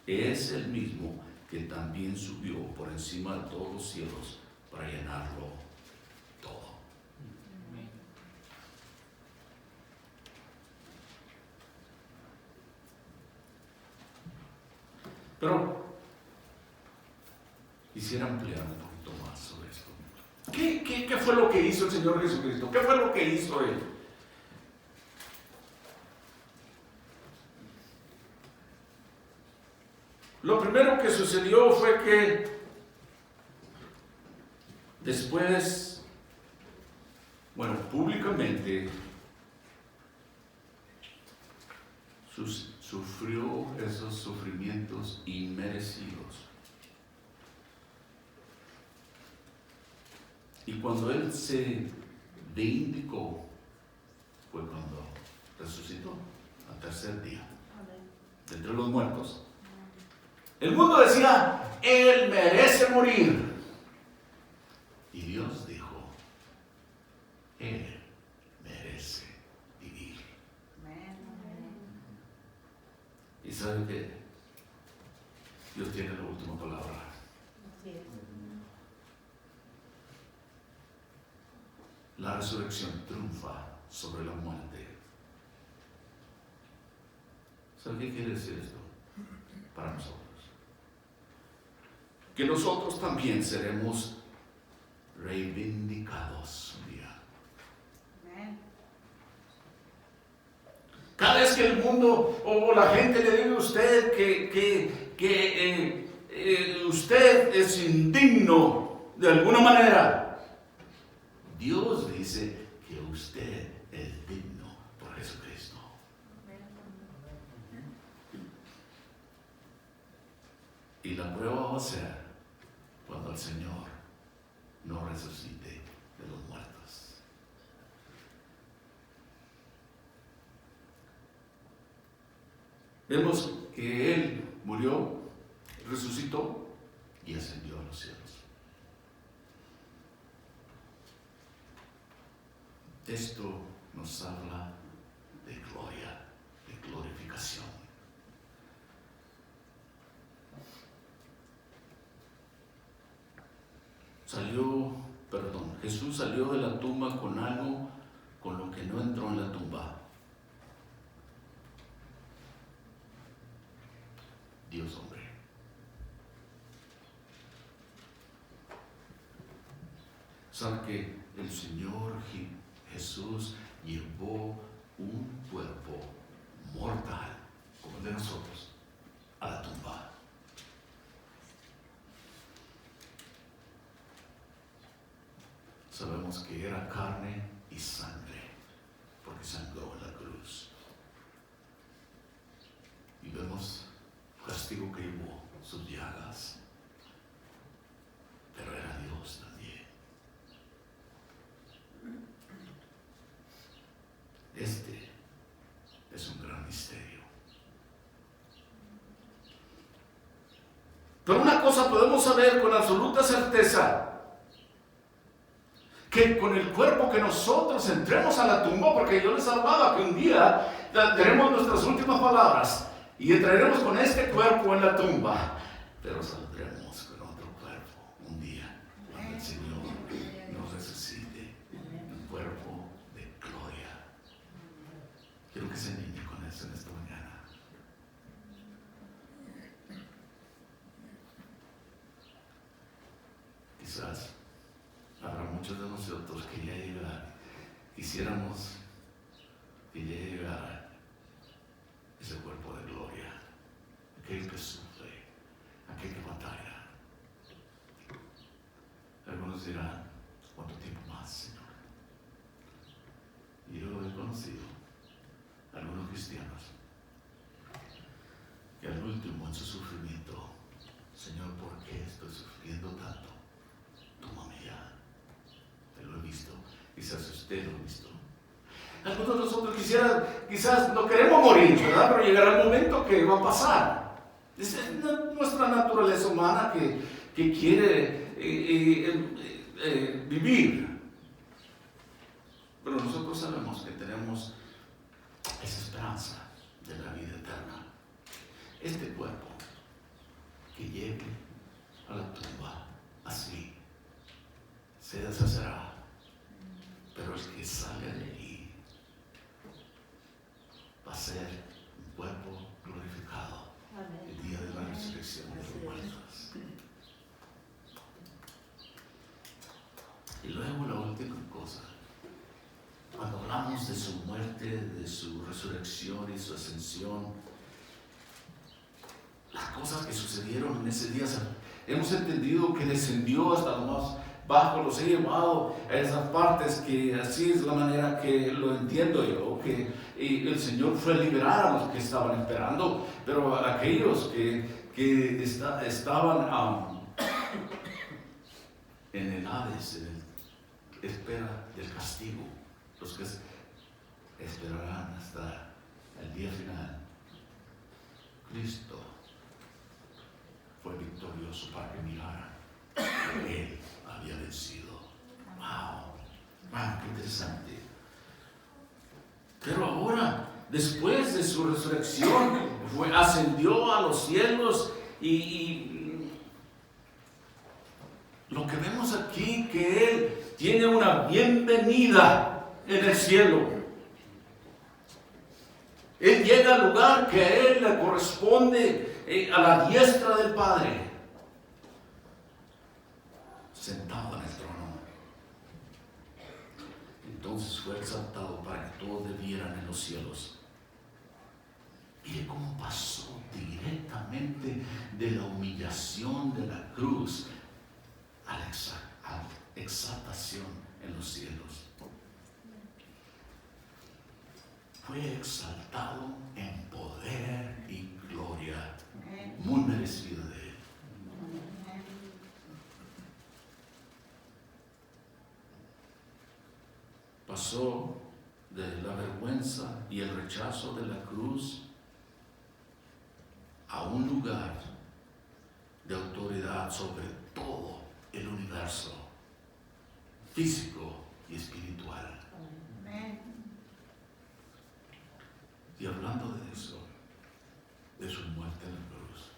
es el mismo que también subió por encima de todos los cielos para llenarlo todo. Pero quisiera ampliar un poquito más sobre esto. ¿Qué fue lo que hizo el Señor Jesucristo? ¿Qué fue lo que hizo Él? Lo primero que sucedió fue que Después, públicamente sufrió esos sufrimientos inmerecidos. Y cuando Él se vindicó, fue cuando resucitó al tercer día, de entre los muertos. El mundo decía, Él merece morir. Y Dios dijo, Él merece vivir. ¿Y sabe qué? Dios tiene la última palabra. La resurrección triunfa sobre la muerte. ¿Sabe qué quiere decir esto para nosotros? Que nosotros también seremos reivindicados un día. Cada vez que el mundo o la gente le diga a usted que usted es indigno de alguna manera, Dios dice que usted es digno por Jesucristo. Y la prueba va a ser cuando el Señor no resucite de los muertos. Vemos que Él murió, resucitó y ascendió a los cielos. Esto nos habla de gloria, de glorificación. Jesús salió de la tumba con algo con lo que no entró en la tumba. Dios hombre. ¿Sabe que el Señor Jesús llevó un cuerpo mortal, como el de nosotros, a la tumba? Sabemos que era carne y sangre, porque sangró en la cruz. Y vemos el castigo que llevó, sus llagas. Pero era Dios también. Este es un gran misterio. Pero una cosa podemos saber con absoluta certeza, que con el cuerpo que nosotros entremos a la tumba, porque yo les hablaba que un día tenemos nuestras últimas palabras y entraremos con este cuerpo en la tumba, pero saldremos con otro cuerpo un día, cuando el Señor nos resucite, un cuerpo de gloria. Quiero que se anime con eso en esta mañana. Quizás habrá muchos de nosotros que ya quisiéramos que ya llegara ese cuerpo de gloria, aquel que sufre, aquel que batalla. Algunos dirán, ¿cuánto tiempo más, Señor? Y yo he conocido a algunos cristianos que al último en su sufrimiento, Señor, ¿por qué estoy sufriendo tanto? Tómame ya. Lo he visto, quizás usted lo ha visto. Algunos de nosotros quizás no queremos morir, ¿verdad? Pero llegará el momento que va a pasar. Es nuestra naturaleza humana que quiere vivir. Pero nosotros sabemos que tenemos esa esperanza de la vida eterna. Este cuerpo que llegue a la tumba así se deshacerá, pero el que salga de allí va a ser un cuerpo glorificado el día de la resurrección de los muertos. Y luego la última cosa, cuando hablamos de su muerte, de su resurrección y su ascensión, las cosas que sucedieron en ese día, hemos entendido que descendió hasta lo más bajo, los he llevado a esas partes que así es la manera que lo entiendo yo, y el Señor fue a liberar a los que estaban esperando, pero a aquellos que estaban en el Hades, en espera del castigo, los que esperarán hasta el día final. Cristo fue victorioso para que miraran que Él había vencido. ¡Wow! ¡Wow! ¡Qué interesante! Pero ahora, después de su resurrección, ascendió a los cielos y lo que vemos aquí, que Él tiene una bienvenida en el cielo. Él llega al lugar que a Él le corresponde, a la diestra del Padre, sentado en el trono. Entonces fue exaltado para que todos le vieran en los cielos. Mire cómo pasó directamente de la humillación de la cruz a la exaltación en los cielos. Fue exaltado en poder y gloria, muy merecido de Él. Pasó de la vergüenza y el rechazo de la cruz a un lugar de autoridad sobre todo el universo, físico y espiritual. Y hablando de eso, de su muerte en la cruz,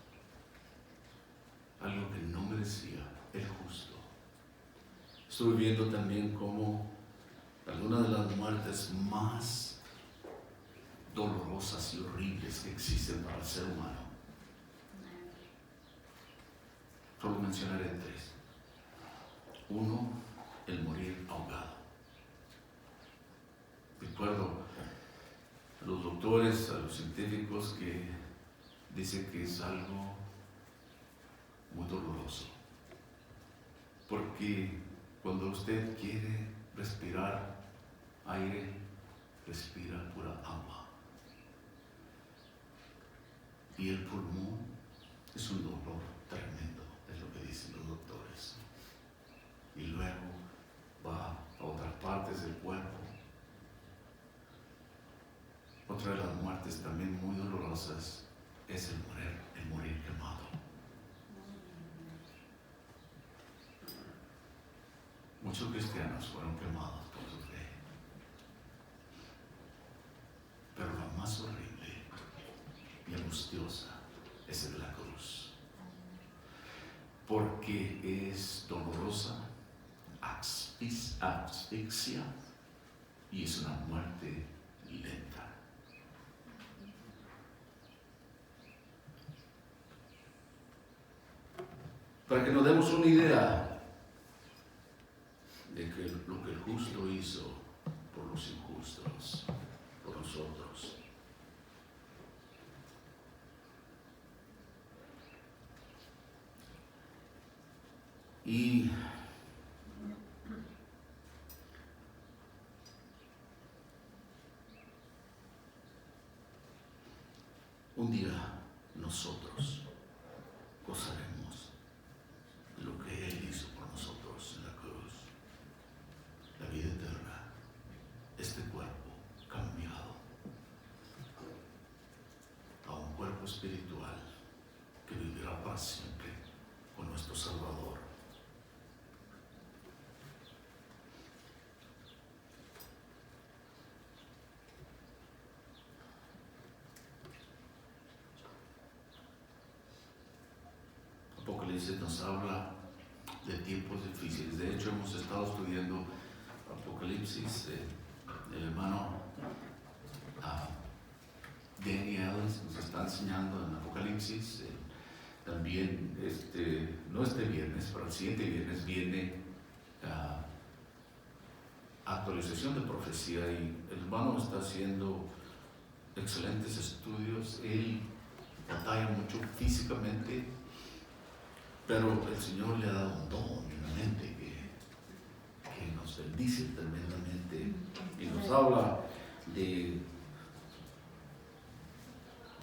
algo que no merecía el justo. Estuve viendo también cómo algunas de las muertes más dolorosas y horribles que existen para el ser humano. Solo mencionaré tres. Uno, el morir ahogado. Recuerdo a los doctores, a los científicos que dicen que es algo muy doloroso. Porque cuando usted quiere respirar aire, respira pura agua. Y el pulmón es un dolor tremendo, es lo que dicen los doctores. Y luego va a otras partes del cuerpo. Otra de las muertes también muy dolorosas es el morir quemado. Muchos cristianos fueron quemados por su fe. Pero la más horrible y angustiosa es en la cruz. Porque es dolorosa, asfixia y es una muerte lenta. Para que nos demos una idea de que lo que el justo hizo por los injustos, por nosotros. Y un día nosotros gozaremos de lo que Él hizo por nosotros en la cruz, la vida eterna, este cuerpo cambiado a un cuerpo espiritual que vivirá para siempre con nuestro Salvador. Apocalipsis nos habla de tiempos difíciles. De hecho, hemos estado estudiando Apocalipsis. El hermano Danny Ellis nos está enseñando en Apocalipsis. También, no este viernes, pero el siguiente viernes viene actualización de profecía, y el hermano está haciendo excelentes estudios. Él batalla mucho físicamente, pero el Señor le ha dado un don y una mente nos bendice tremendamente y nos habla del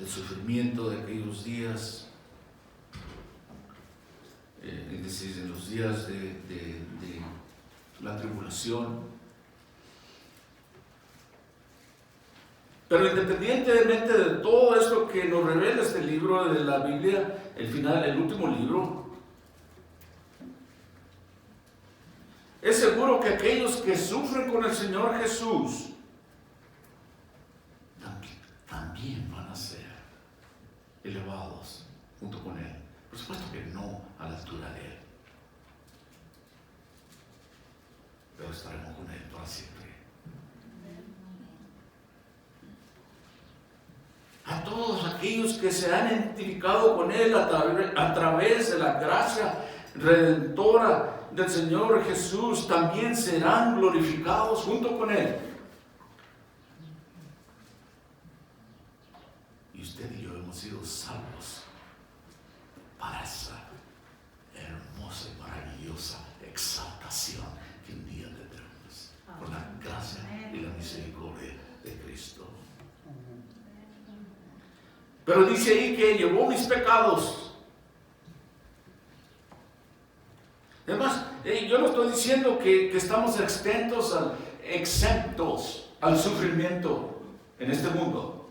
sufrimiento de aquellos días, es decir, en los días de la tribulación. Pero independientemente de todo esto que nos revela este libro de la Biblia, el último libro, es seguro que aquellos que sufren con el Señor Jesús también van a ser elevados junto con Él. Por supuesto que no a la altura de Él, pero estaremos con Él para siempre. A todos aquellos que se han identificado con Él a través de la gracia redentora del Señor Jesús, también serán glorificados junto con Él. Y usted y yo hemos sido salvos para esa hermosa y maravillosa exaltación que un día tendremos por la gracia y la misericordia de Cristo. Pero dice ahí que llevó mis pecados. Además, yo no estoy diciendo que estamos exentos al sufrimiento en este mundo.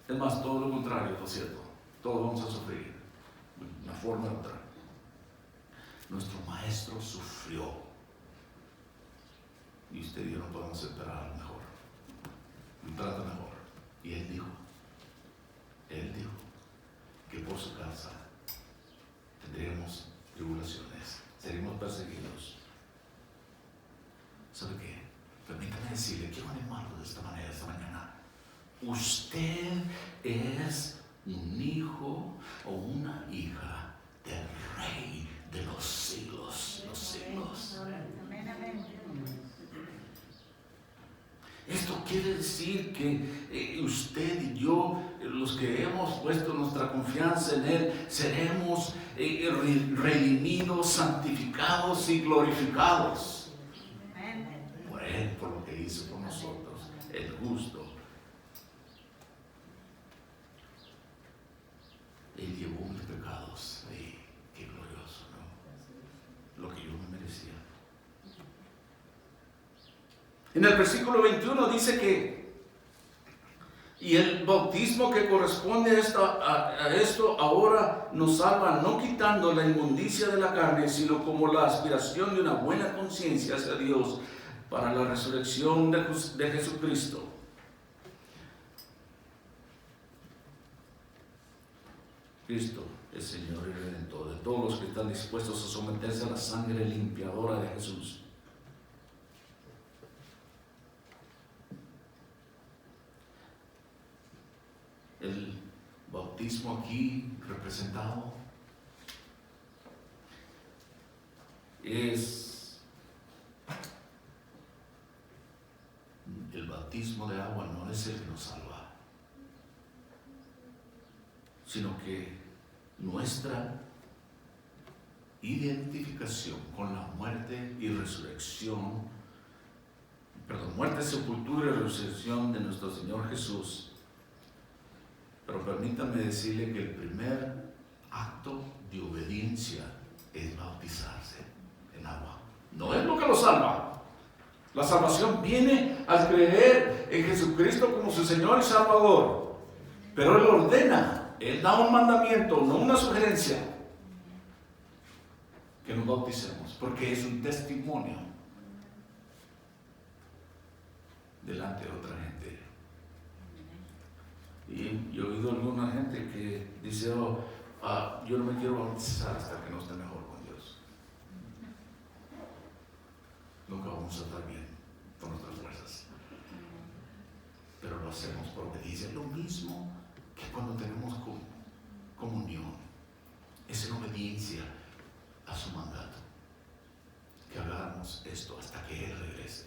Es más, todo lo contrario, ¿no es cierto? Todos vamos a sufrir, de una forma u otra. Nuestro Maestro sufrió. Y usted y yo no podemos esperar lo mejor. Un trato mejor. Y Él dijo que por su causa tendremos tribulaciones, seremos perseguidos. ¿Sabe qué? Permítame decirle, quiero animarlo de esta manera esta mañana. Usted es un hijo o una hija del Rey de los siglos, los siglos. Esto quiere decir que usted y yo, los que hemos puesto nuestra confianza en Él, seremos redimidos, santificados y glorificados por Él, por lo que hizo por nosotros, el justo. Él llevó mis pecados. Qué glorioso, ¿no? Lo que yo me merecía. En el versículo 21 dice que y el bautismo que corresponde a esto ahora nos salva, no quitando la inmundicia de la carne, sino como la aspiración de una buena conciencia hacia Dios para la resurrección de Jesucristo. Cristo es Señor y Redentor de todos los que están dispuestos a someterse a la sangre limpiadora de Jesús. El bautismo aquí representado es el bautismo de agua, no es el que nos salva, sino que nuestra identificación con la muerte y resurrección, muerte, sepultura y resurrección de nuestro Señor Jesús. Pero permítame decirle que el primer acto de obediencia es bautizarse en agua. No es lo que lo salva. La salvación viene al creer en Jesucristo como su Señor y Salvador. Pero Él ordena, Él da un mandamiento, no una sugerencia, que nos bauticemos, porque es un testimonio delante de otra gente. Y yo he oído a alguna gente que dice, yo no me quiero bautizar hasta que no esté mejor con Dios. Nunca vamos a estar bien con nuestras fuerzas. Pero lo hacemos por obediencia. Es lo mismo que cuando tenemos comunión. Es en obediencia a su mandato que hagamos esto hasta que Él regrese.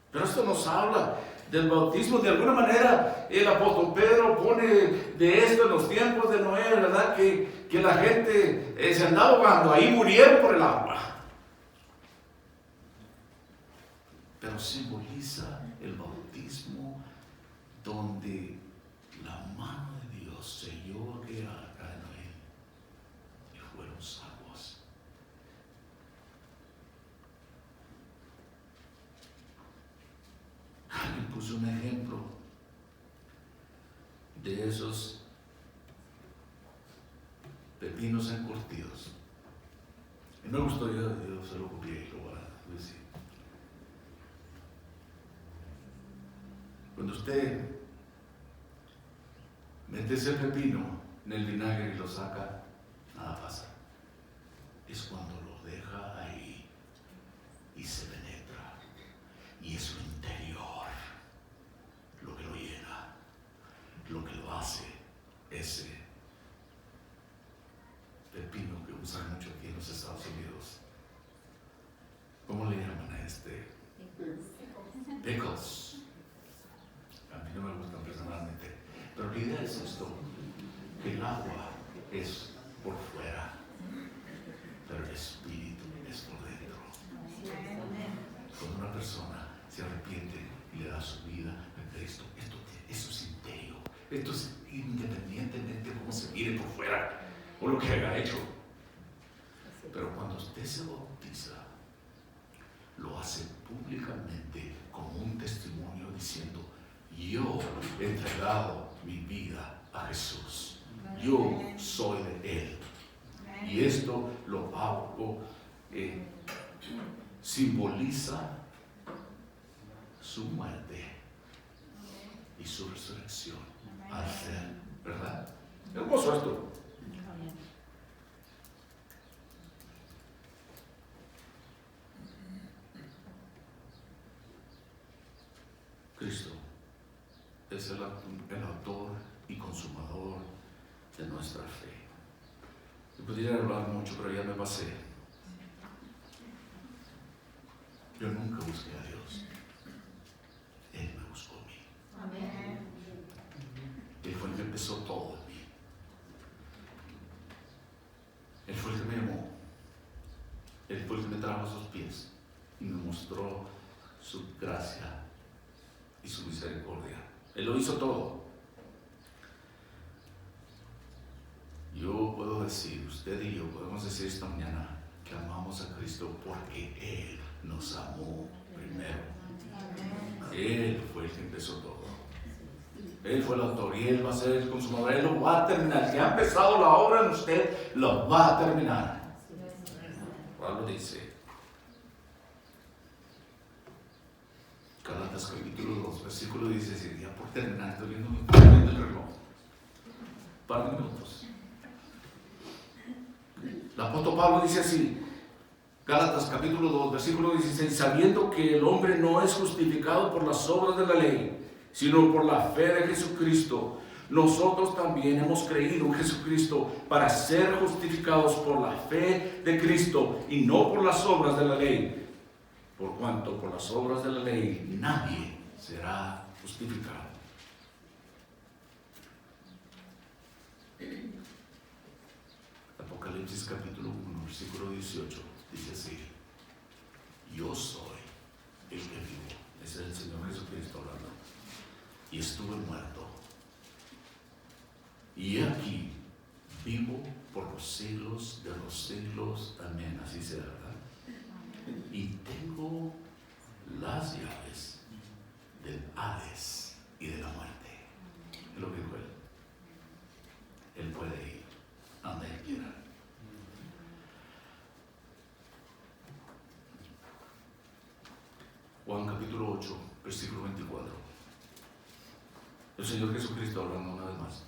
Pero esto nos habla del bautismo. De alguna manera el apóstol Pedro pone de esto en los tiempos de Noé, ¿verdad? Que la gente se andaba ahogando, ahí murieron por el agua. pero simboliza el bautismo donde la mano de Dios selló aquella arca en Noé y fueron salvos. Alguien puso un ejemplo de esos pepinos encurtidos. Y me gustó, yo se lo copié y lo voy a decir. Cuando usted mete ese pepino en el vinagre y lo saca, nada pasa. Es cuando lo deja ahí y se penetra. Y es lo interior lo que lo llena, lo que lo hace ese pepino que usan mucho aquí en los Estados Unidos. ¿Cómo le llaman a este? Pickles. A mí no me gustan personalmente. Pero la idea es esto, que el agua es por fuera, pero el espíritu es por dentro. Cuando una persona se arrepiente y le da su vida a Cristo, esto es interior. Esto es independientemente de cómo se mire por fuera o lo que haya hecho. Pero cuando usted se bautiza, lo hace públicamente como un testimonio diciendo: yo he entregado mi vida a Jesús. Yo soy de Él. Y esto lo hago, simboliza su muerte y su resurrección al ser, ¿verdad? Hermoso esto. Cristo es el autor y consumador de nuestra fe. Yo podría hablar mucho, pero ya me pasé. Yo nunca busqué a Dios. Él me buscó a mí. Amén. Él fue el que empezó todo en mí. Él fue el que me llamó. Él fue el que me trajo a sus pies y me mostró su gracia y su misericordia. Él lo hizo todo. Yo puedo decir, usted y yo podemos decir esta mañana que amamos a Cristo porque Él nos amó primero. Él fue el que empezó todo. Él fue el autor y Él va a ser el consumador. Él lo va a terminar. Si ha empezado la obra en usted, lo va a terminar. Pablo dice, Gálatas capítulo 2, versículo 16, ya por terminar, estoy viendo el reloj. Un par de minutos. El apóstol Pablo dice así, Gálatas capítulo 2, versículo 16, sabiendo que el hombre no es justificado por las obras de la ley, sino por la fe de Jesucristo. Nosotros también hemos creído en Jesucristo para ser justificados por la fe de Cristo y no por las obras de la ley. Por cuanto por las obras de la ley nadie será justificado. Apocalipsis capítulo 1, versículo 18, dice así, yo soy el que vivo. Ese es el Señor Jesucristo hablando. Y estuve muerto. Y aquí vivo por los siglos de los siglos. Amén. Así será, ¿verdad? Y tengo las llaves del Hades y de la muerte. Es lo que dijo él. Él puede ir a donde él quiera. Juan capítulo 8, versículo 24. El Señor Jesucristo hablando una vez más.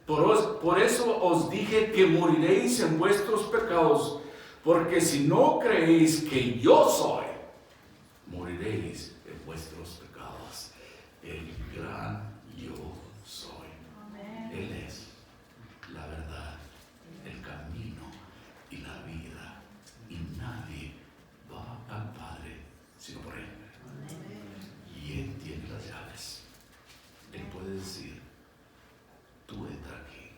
Por eso os dije que moriréis en vuestros pecados, porque si no creéis que yo soy, moriréis en vuestros pecados. El gran yo soy. Él es la verdad, el camino y la vida. Y nadie va al Padre sino por Él. Y Él tiene las llaves. Él puede decir, tú entra aquí.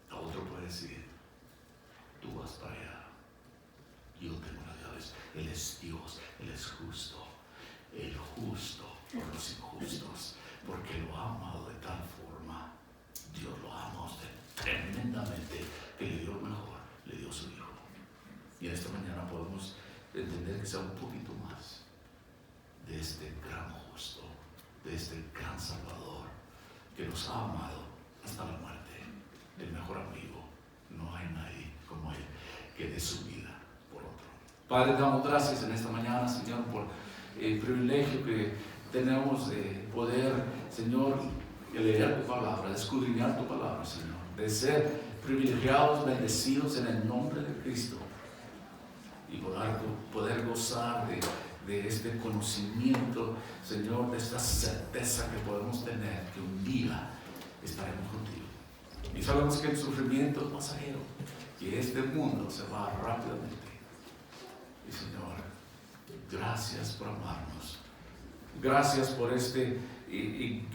A otro puede decir, tú vas para allá. Yo tengo las llaves. Él es Dios, Él es justo. el justo por los injustos, porque lo ha amado de tal forma. Dios lo ama a usted tremendamente, que le dio lo mejor, le dio su Hijo. Y en esta mañana podemos entender que sea un poquito más de este gran justo, de este gran Salvador, que nos ha amado hasta la muerte, el mejor amigo. No hay nadie como Él que dé su vida por otro. Padre, damos gracias en esta mañana, Señor, por el privilegio que tenemos de poder, Señor, leer tu palabra, de escudriñar tu palabra, Señor, de ser privilegiados, bendecidos en el nombre de Cristo y poder gozar de este conocimiento, Señor, de esta certeza que podemos tener, que un día estaremos contigo. Y sabemos que el sufrimiento es pasajero, que este mundo se va rápidamente. Y Señor, gracias por amarnos. Gracias por este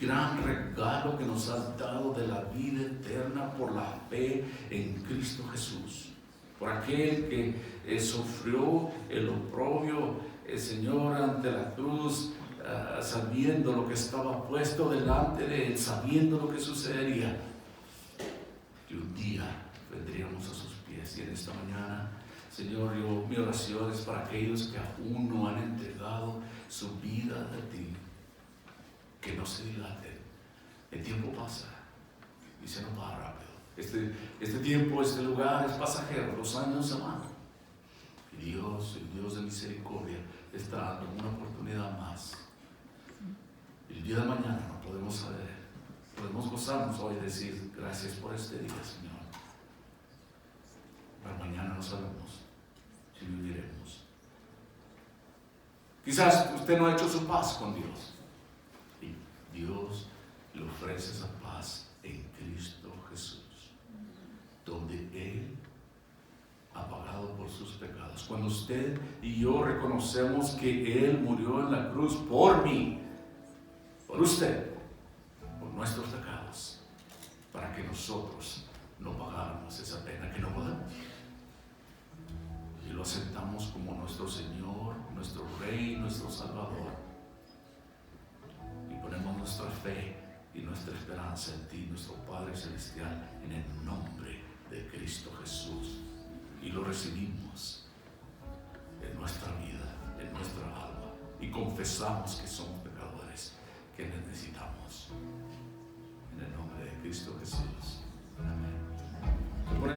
gran regalo que nos has dado de la vida eterna por la fe en Cristo Jesús. Por aquel que sufrió el oprobio, Señor, ante la cruz, sabiendo lo que estaba puesto delante de Él, sabiendo lo que sucedería. Y un día vendríamos a sus pies. Y en esta mañana, Señor, mi oración es para aquellos que aún no han entregado su vida a ti, que no se dilaten. El tiempo pasa y se nos va rápido. Este tiempo, este lugar es pasajero, los años se van. Y Dios, el Dios de misericordia, está dando una oportunidad más. El día de mañana no podemos saber. Podemos gozarnos hoy y decir gracias por este día, Señor. Pero mañana no sabemos si viviremos. Quizás usted no ha hecho su paz con Dios. Y Dios le ofrece esa paz en Cristo Jesús, donde Él ha pagado por sus pecados. Cuando usted y yo reconocemos que Él murió en la cruz por mí, por usted, por nuestros pecados, para que nosotros no pagáramos esa pena que no podemos. Y lo aceptamos como nuestro Señor, nuestro Rey, nuestro Salvador. Y ponemos nuestra fe y nuestra esperanza en ti, nuestro Padre Celestial, en el nombre de Cristo Jesús. Y lo recibimos en nuestra vida, en nuestra alma. Y confesamos que somos pecadores, que necesitamos. En el nombre de Cristo Jesús.